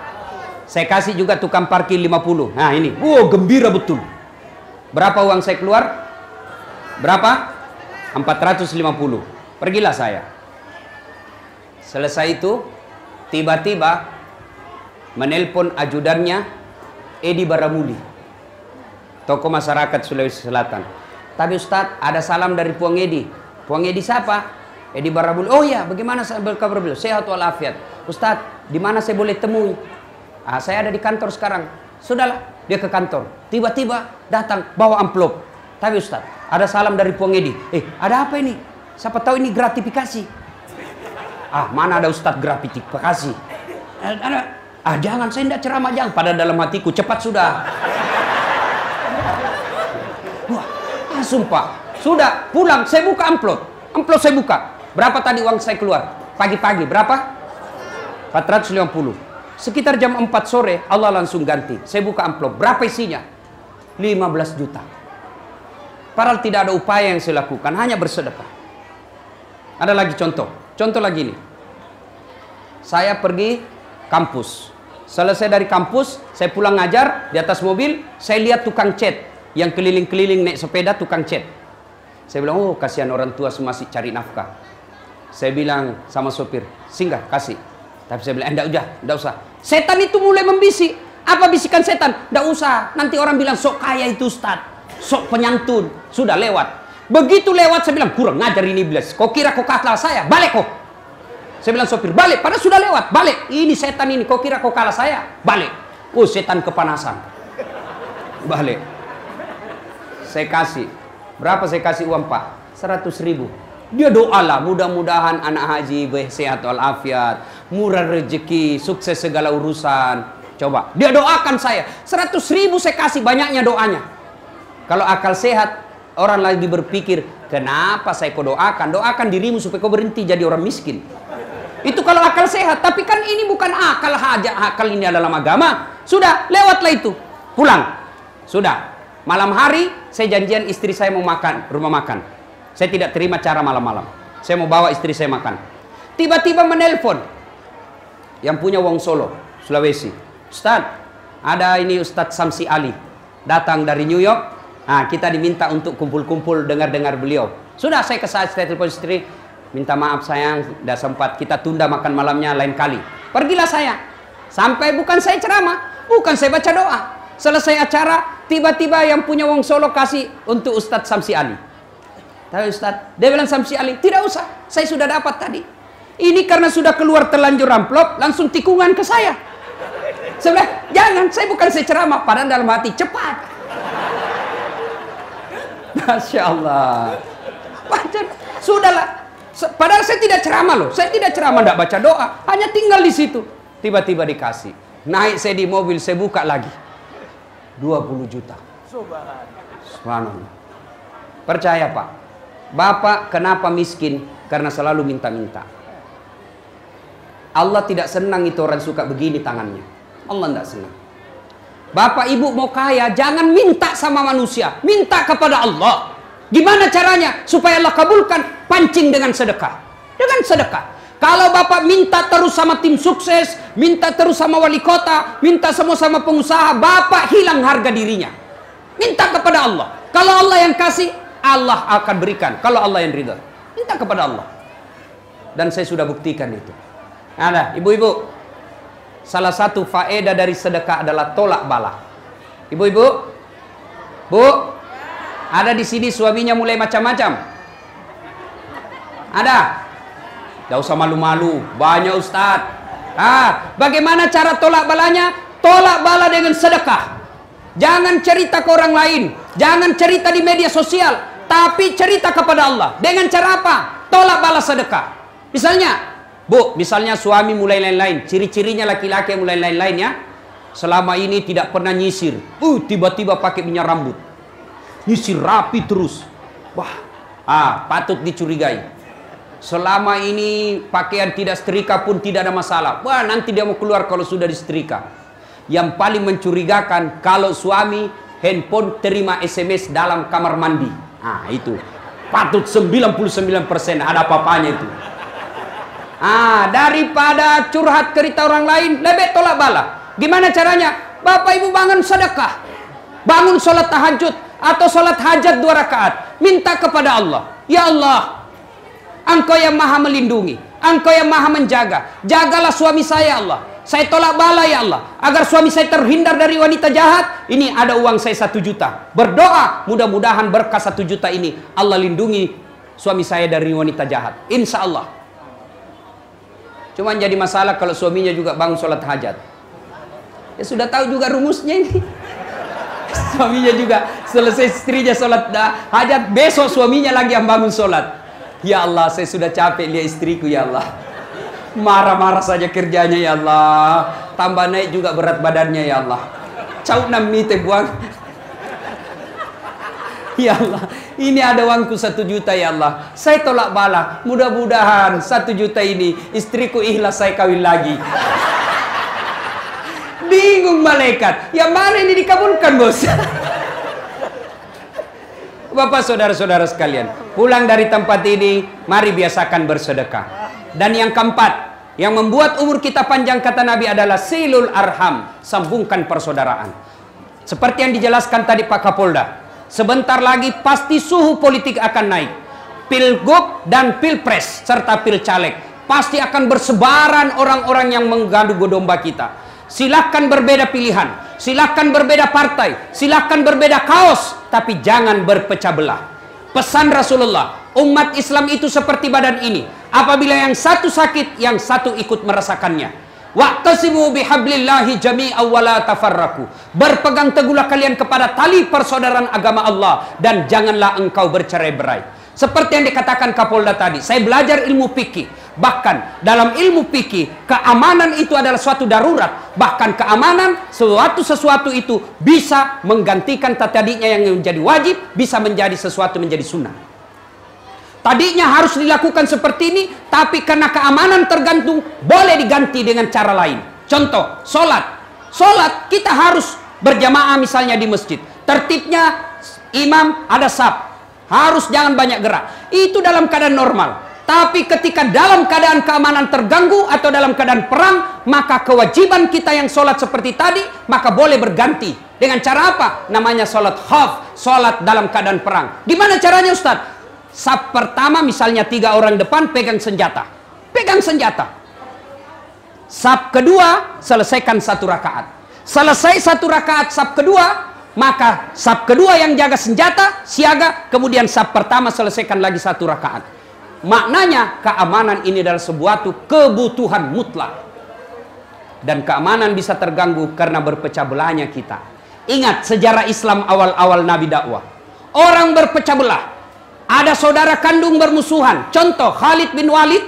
B: Saya kasih juga tukang parkir 50. Nah ini, gembira betul. Berapa uang saya keluar? Berapa? 450. Pergilah saya. Selesai itu, tiba-tiba menelpon ajudannya Edi Baramuli, tokoh masyarakat Sulawesi Selatan. Tapi Ustadz, ada salam dari Puang Edi. Puang Edi siapa? Edi Baramuli. Oh ya, bagaimana saya berkabar beliau? Sehat walafiat. Ustadz, di mana saya boleh temui? Saya ada di kantor sekarang. Sudahlah, dia ke kantor. Tiba-tiba datang bawa amplop. Tapi Ustaz, ada salam dari Puang Edi. Ada apa ini? Siapa tahu ini gratifikasi. Mana ada Ustaz gratifikasi? Jangan, saya tidak ceramah, jangan. Pada dalam hatiku, cepat sudah. Wah, sumpah. Sudah, pulang, saya buka amplop. Amplop saya buka. Berapa tadi uang saya keluar? Pagi-pagi, berapa? 450. Sekitar jam 4 sore, Allah langsung ganti. Saya buka amplop. Berapa isinya? 15 juta. Padahal tidak ada upaya yang saya lakukan, hanya bersedekah. Ada lagi contoh. Contoh lagi ini. Saya pergi kampus.
A: Selesai dari kampus, saya pulang ngajar di atas mobil, saya lihat tukang cat yang keliling-keliling naik sepeda, tukang cat. Saya bilang, oh kasihan orang tua masih cari nafkah. Saya bilang sama sopir, singgah, kasih. Tapi saya bilang, enggak usah. Setan itu mulai membisik. Apa bisikan setan? Enggak usah. Nanti orang bilang, sok kaya itu Ustaz, sok penyantun. Sudah lewat. Begitu lewat, saya bilang, kurang ngajar ini iblis. Kau kira kau kalah saya? Balik kau. Saya bilang sopir, balik. Padahal sudah lewat. Balik. Ini setan ini. Kau kira kau kalah saya? Balik. Oh, setan kepanasan. Balik. Saya kasih. Berapa saya kasih uang Pak? 100.000. Dia doalah. Mudah-mudahan anak haji sehat walafiat. Murah rezeki. Sukses segala urusan. Coba. Dia doakan saya. 100.000 saya kasih. Banyaknya doanya. Kalau akal sehat, orang lagi berpikir, kenapa saya kau doakan? Doakan dirimu supaya kau berhenti jadi orang miskin. Itu kalau akal sehat. Tapi kan ini bukan akal hajat. Akal ini adalah agama. Sudah, lewatlah itu. Pulang. Sudah. Malam hari, saya janjian istri saya mau makan, rumah makan. Saya tidak terima cara malam-malam. Saya mau bawa istri saya makan. Tiba-tiba menelpon. Yang punya Wong Solo, Sulawesi. Ustaz, ada ini Ustaz Samsi Ali. Datang dari New York. Nah, kita diminta untuk kumpul-kumpul dengar-dengar beliau. Sudah, saya telepon istri. Minta maaf sayang, tidak sempat. Kita tunda makan malamnya lain kali. Pergilah saya. Sampai bukan saya ceramah, bukan saya baca doa. Selesai acara, tiba-tiba yang punya Wong Solo kasih untuk Ustadz Samsi Ali. Tapi Ustadz, dia bilang Samsi Ali, tidak usah, saya sudah dapat tadi. Ini karena sudah keluar terlanjur amplop, langsung tikungan ke saya. Saya bilang, jangan, saya bukan saya ceramah. Padahal dalam hati, cepat. Masya Allah. Sudahlah. Padahal saya tidak ceramah loh. Saya tidak ceramah, tidak baca doa. Hanya tinggal di situ. Tiba-tiba dikasih. Naik saya di mobil, saya buka lagi. 20 juta. Subhanallah. Percaya Pak. Bapak kenapa miskin? Karena selalu minta-minta. Allah tidak senang itu orang suka begini tangannya. Allah tidak senang. Bapak ibu mau kaya, jangan minta sama manusia. Minta kepada Allah. Gimana caranya? Supaya Allah kabulkan. Pancing dengan sedekah. Dengan sedekah. Kalau Bapak minta terus sama tim sukses, minta terus sama wali kota, minta semua sama pengusaha, Bapak hilang harga dirinya. Minta kepada Allah. Kalau Allah yang kasih, Allah akan berikan. Kalau Allah yang ridha, minta kepada Allah. Dan saya sudah buktikan itu. Ada, ibu-ibu, salah satu faedah dari sedekah adalah tolak bala. Ibu-ibu, Bu, ada di sini suaminya mulai macam-macam. Ada? Tidak usah malu-malu. Banyak Ustadz. Bagaimana cara tolak balanya? Tolak bala dengan sedekah. Jangan cerita ke orang lain. Jangan cerita di media sosial. Tapi cerita kepada Allah. Dengan cara apa? Tolak bala sedekah. Misalnya, Bu, misalnya suami mulai lain-lain. Ciri-cirinya laki-laki yang mulai lain-lain ya. Selama ini tidak pernah nyisir. Tiba-tiba pakai minyak rambut. Nyisir rapi terus. Wah, patut dicurigai. Selama ini pakaian tidak setrika pun tidak ada masalah. Wah, nanti dia mau keluar kalau sudah disetrika. Yang paling mencurigakan kalau suami handphone terima SMS dalam kamar mandi. Itu patut 99% ada apa-apanya itu. Daripada curhat cerita orang lain, lebih tolak bala. Gimana caranya? Bapak ibu bangun sedekah. Bangun sholat tahajud atau sholat hajat 2 rakaat. Minta kepada Allah. Ya Allah, Engkau yang maha melindungi, Engkau yang maha menjaga. Jagalah suami saya Allah. Saya tolak bala ya Allah. Agar suami saya terhindar dari wanita jahat. Ini ada uang saya 1 juta. Berdoa mudah-mudahan berkah 1 juta ini Allah lindungi suami saya dari wanita jahat. Insya Allah. Cuma jadi masalah kalau suaminya juga bangun sholat hajat. Ya sudah tahu juga rumusnya ini. Suaminya juga selesai istrinya sholat hajat, besok suaminya lagi yang bangun sholat. Ya Allah, saya sudah capek lihat istriku ya Allah. Marah-marah saja kerjanya ya Allah. Tambah naik juga berat badannya ya Allah. Cau nami teh buang. Ya Allah, ini ada uangku 1 juta ya Allah. Saya tolak bala. Mudah-mudahan 1 juta ini istriku ikhlas saya kawin lagi. Bingung malaikat. Yang mana ini dikabulkan bos? Bapak saudara-saudara sekalian, pulang dari tempat ini, mari biasakan bersedekah. Dan yang keempat,
B: Yang membuat umur kita panjang kata Nabi adalah silul arham, sambungkan persaudaraan. Seperti yang dijelaskan tadi Pak Kapolda, sebentar lagi pasti suhu politik akan naik. Pilgub dan pilpres serta pilcaleg pasti akan bersebaran orang-orang yang menggadu domba kita. Silahkan berbeda pilihan, silahkan berbeda partai, silahkan berbeda kaos, tapi jangan berpecah belah. Pesan Rasulullah, umat Islam itu seperti badan ini. Apabila yang satu sakit, yang satu ikut merasakannya. Wa'tasimu bihablillahi jami'an wa la tafarraqu. Berpegang teguhlah kalian kepada tali persaudaraan agama Allah dan janganlah engkau bercerai-berai. Seperti yang dikatakan Kapolda tadi, saya belajar ilmu fikih. Bahkan dalam ilmu fikih, keamanan itu adalah suatu darurat. Bahkan keamanan sesuatu itu bisa menggantikan tadinya yang menjadi wajib, bisa menjadi sesuatu menjadi sunnah. Tadinya harus dilakukan seperti ini, tapi karena keamanan tergantung, boleh diganti dengan cara lain. Contoh, sholat. Sholat kita harus berjamaah misalnya di masjid. Tertibnya imam ada saf. Harus jangan banyak gerak. Itu dalam keadaan normal. Tapi ketika dalam keadaan keamanan terganggu atau dalam keadaan perang, maka kewajiban kita yang sholat seperti tadi, maka boleh berganti. Dengan cara apa? Namanya sholat khaf, sholat dalam keadaan perang. Gimana caranya Ustaz? Saf pertama misalnya 3 orang depan pegang senjata. Pegang senjata. Saf kedua selesaikan 1 rakaat. Selesai 1 rakaat saf kedua, maka saf kedua yang jaga senjata, siaga, kemudian saf pertama selesaikan lagi 1 rakaat. Maknanya keamanan ini adalah sebuah kebutuhan mutlak. Dan keamanan bisa terganggu karena berpecah belahnya kita. Ingat sejarah Islam awal-awal Nabi dakwah. Orang berpecah belah. Ada saudara kandung bermusuhan. Contoh Khalid bin Walid.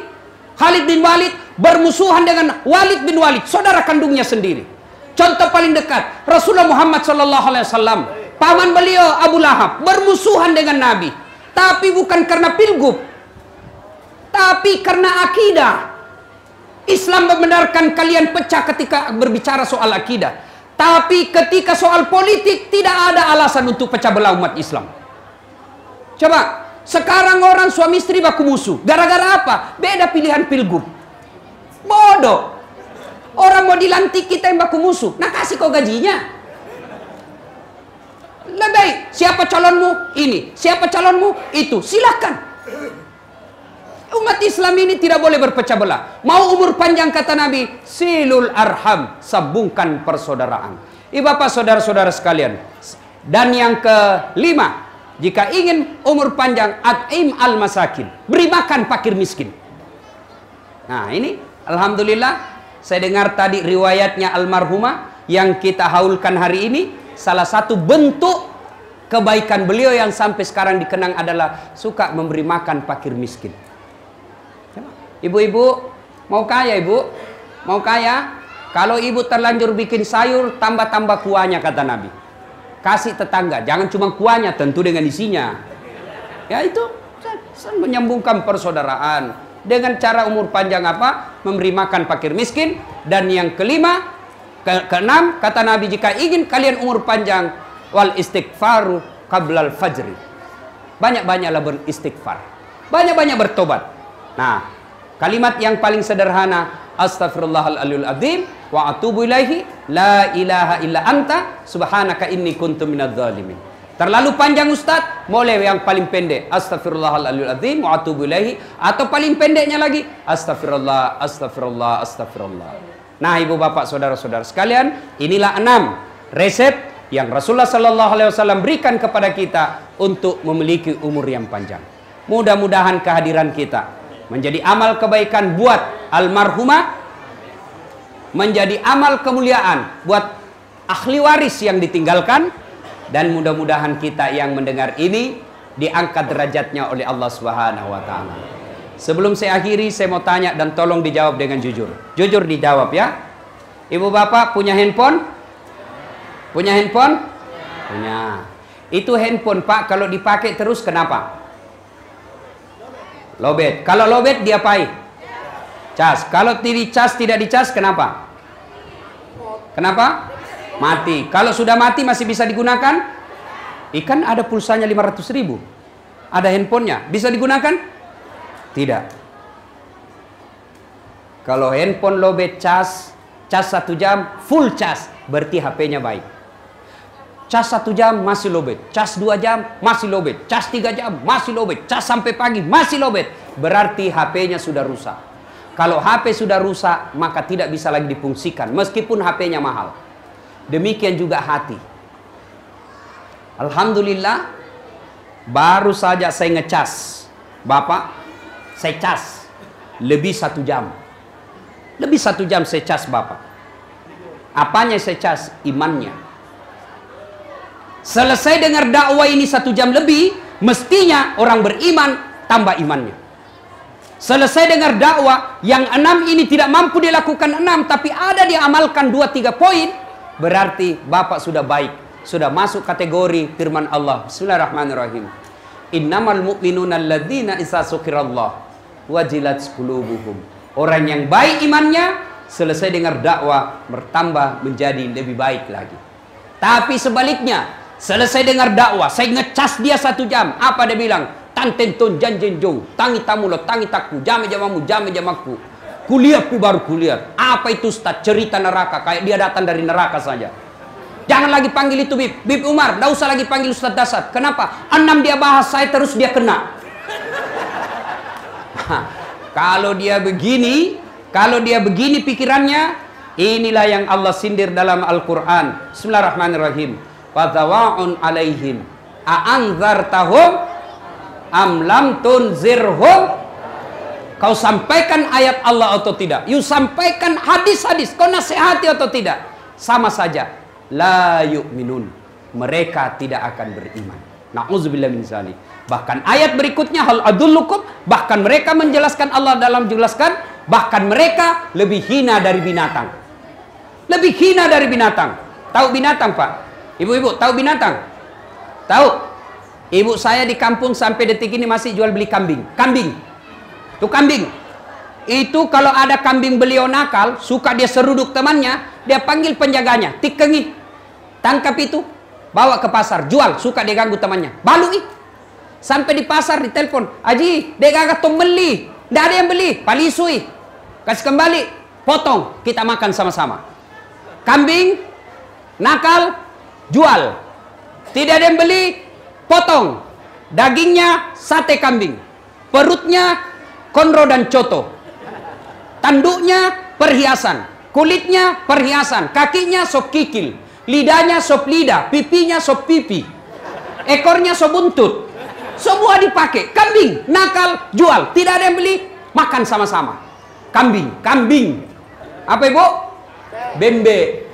B: Khalid bin Walid bermusuhan dengan Walid bin Walid, saudara kandungnya sendiri. Contoh paling dekat, Rasulullah Muhammad SAW, paman beliau Abu Lahab bermusuhan dengan Nabi. Tapi bukan karena pilgub, tapi karena akidah. Islam membenarkan kalian pecah ketika berbicara soal akidah. Tapi ketika soal politik tidak ada alasan untuk pecah belah umat Islam. Coba, sekarang orang suami istri baku musuh. Gara-gara apa? Beda pilihan pilgub. Bodoh. Orang mau dilantik kita yang baku musuh. Nah kasih kau gajinya. Lebih baik. Siapa calonmu? Ini. Siapa calonmu? Itu. Silakan. Umat Islam ini tidak boleh berpecah belah. Mau umur panjang kata Nabi, silul arham, sambungkan persaudaraan. Bapak saudara-saudara sekalian. Dan yang kelima, jika ingin umur panjang, at'im al-masakin, beri makan fakir miskin. Nah ini, alhamdulillah, saya dengar tadi riwayatnya almarhumah yang kita haulkan hari ini. Salah satu bentuk kebaikan beliau yang sampai sekarang dikenang adalah suka memberi makan fakir miskin. Ibu-ibu, mau kaya ibu? Mau kaya? Kalau ibu terlanjur bikin sayur, tambah-tambah kuahnya kata Nabi. Kasih tetangga, jangan cuma kuahnya, tentu dengan isinya. Ya itu, menyambungkan persaudaraan. Dengan cara umur panjang apa? Memberi makan fakir miskin. Dan yang kelima, keenam, kata Nabi, jika ingin kalian umur panjang, wal istighfaru qablal fajri. Banyak-banyaklah beristighfar. Banyak-banyak bertobat. Nah, kalimat yang paling sederhana, astaghfirullahaladzim azim wa atubu ilaihi la ilaha illa anta subhanaka inni kuntu minadz zalimin. Terlalu panjang Ustaz, boleh yang paling pendek, astaghfirullahaladzim azim wa atubu ilaihi, atau paling pendeknya lagi, astagfirullah, astagfirullah, astagfirullah. Nah, ibu bapak saudara-saudara sekalian, inilah 6 resep yang Rasulullah SAW berikan kepada kita untuk memiliki umur yang panjang. Mudah-mudahan kehadiran kita menjadi amal kebaikan buat almarhumah, menjadi amal kemuliaan buat ahli waris yang ditinggalkan, dan mudah-mudahan kita yang mendengar ini diangkat derajatnya oleh Allah Subhanahu wa taala. Sebelum saya akhiri, saya mau tanya dan tolong dijawab dengan jujur. Jujur dijawab ya. Ibu bapak punya handphone? Punya handphone? Punya. Itu handphone Pak kalau dipakai terus kenapa? Lobet. Kalau lobet diapain? Cas. Kalau dicas tidak dicas kenapa? Kenapa? Mati. Kalau sudah mati masih bisa digunakan? Ikan ada pulsanya 500.000. Ada handphonenya. Bisa digunakan? Tidak.
A: Kalau handphone lobet cas 1 jam, full cas, berarti HP-nya baik. Cas 1 jam masih lobet, cas 2 jam masih lobet, cas 3 jam masih lobet, cas sampai pagi masih lobet, berarti HP-nya sudah rusak. Kalau HP sudah rusak, maka tidak bisa lagi difungsikan, meskipun HP-nya mahal. Demikian juga hati. Alhamdulillah, baru saja saya ngecas. Bapak, saya cas lebih 1 jam. Lebih 1 jam saya cas Bapak. Apanya saya cas? Imannya. Selesai dengar dakwah ini 1 jam lebih, mestinya orang beriman tambah imannya. Selesai dengar dakwah yang 6 ini tidak mampu dilakukan 6, tapi ada dia amalkan 2-3 poin, berarti Bapak sudah baik, sudah masuk kategori firman Allah. Bismillahirrahmanirrahim. Innamal mu'minuna alladzina idza dzukirallah wajilat qulubuhum. Orang yang baik imannya, selesai dengar dakwah, bertambah menjadi lebih baik lagi. Tapi sebaliknya, selesai dengar dakwah, saya ngecas dia 1 jam. Apa dia bilang? Tantenton janjenjong, tangi tamulo, tangi takku, jame jamamu, jame jamaku. Kuliah pi baru kuliah. Apa itu Ustaz? Cerita neraka, kayak dia datang dari neraka saja. Jangan lagi panggil itu Bib Umar, tidak usah lagi panggil Ustaz Dasar. Kenapa? 6 dia bahas, saya terus dia kena. Kalau dia begini pikirannya, inilah yang Allah sindir dalam Al-Quran. Bismillahirrahmanirrahim. Fadzawa'un alaihim a'anzartahum am lam tunzirhum. Kau sampaikan ayat Allah atau tidak? You sampaikan hadis-hadis, kau nasihati atau tidak? Sama saja. La yu'minun. Mereka tidak akan beriman. Na'udzubillah min dzalik. Bahkan ayat berikutnya, hal adullukum, bahkan mereka menjelaskan Allah dalam jelaskan, bahkan mereka lebih hina dari binatang. Lebih hina dari binatang. Tahu binatang, Pak? Ibu-ibu, tahu binatang? Tahu? Ibu saya di kampung sampai detik ini masih jual beli kambing. Kambing. Itu kambing. Itu kalau ada kambing beliau nakal, suka dia seruduk temannya, dia panggil penjaganya, tikengi. Tangkap itu, bawa ke pasar, jual, suka dia ganggu temannya. Balui. Sampai di pasar ditelepon, Haji, dek agak tong beli, tidak ada yang beli, palisui, kasih kembali, potong, kita makan sama-sama. Kambing nakal, jual, tidak ada yang beli, potong, dagingnya sate kambing, perutnya konro dan coto, tanduknya perhiasan, kulitnya perhiasan, kakinya sop kikil, lidahnya sop lidah, pipinya sop pipi, ekornya sop buntut. Semua dipakai. Kambing, nakal, jual. Tidak ada yang beli, makan sama-sama. Kambing, kambing. Apa ibu? Bembe.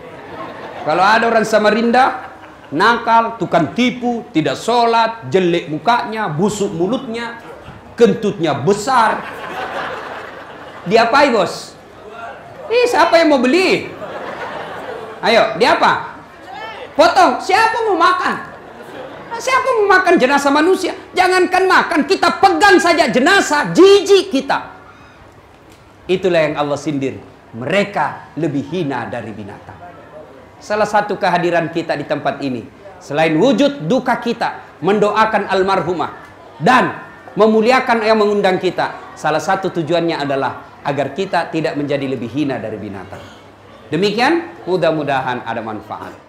A: Kalau ada orang Samarinda, nakal, tukang tipu, tidak sholat, jelek mukanya, busuk mulutnya, kentutnya besar. Diapai bos? Siapa yang mau beli? Ayo, diapa? Potong. Siapa mau makan? Siapa mau makan jenazah manusia? Jangankan makan, kita pegang saja jenazah, jijik kita. Itulah yang Allah sindir. Mereka lebih hina dari binatang. Salah satu kehadiran kita di tempat ini, selain wujud duka kita, mendoakan almarhumah dan memuliakan yang mengundang kita, salah satu tujuannya adalah agar kita tidak menjadi lebih hina dari binatang. Demikian, mudah-mudahan ada manfaat.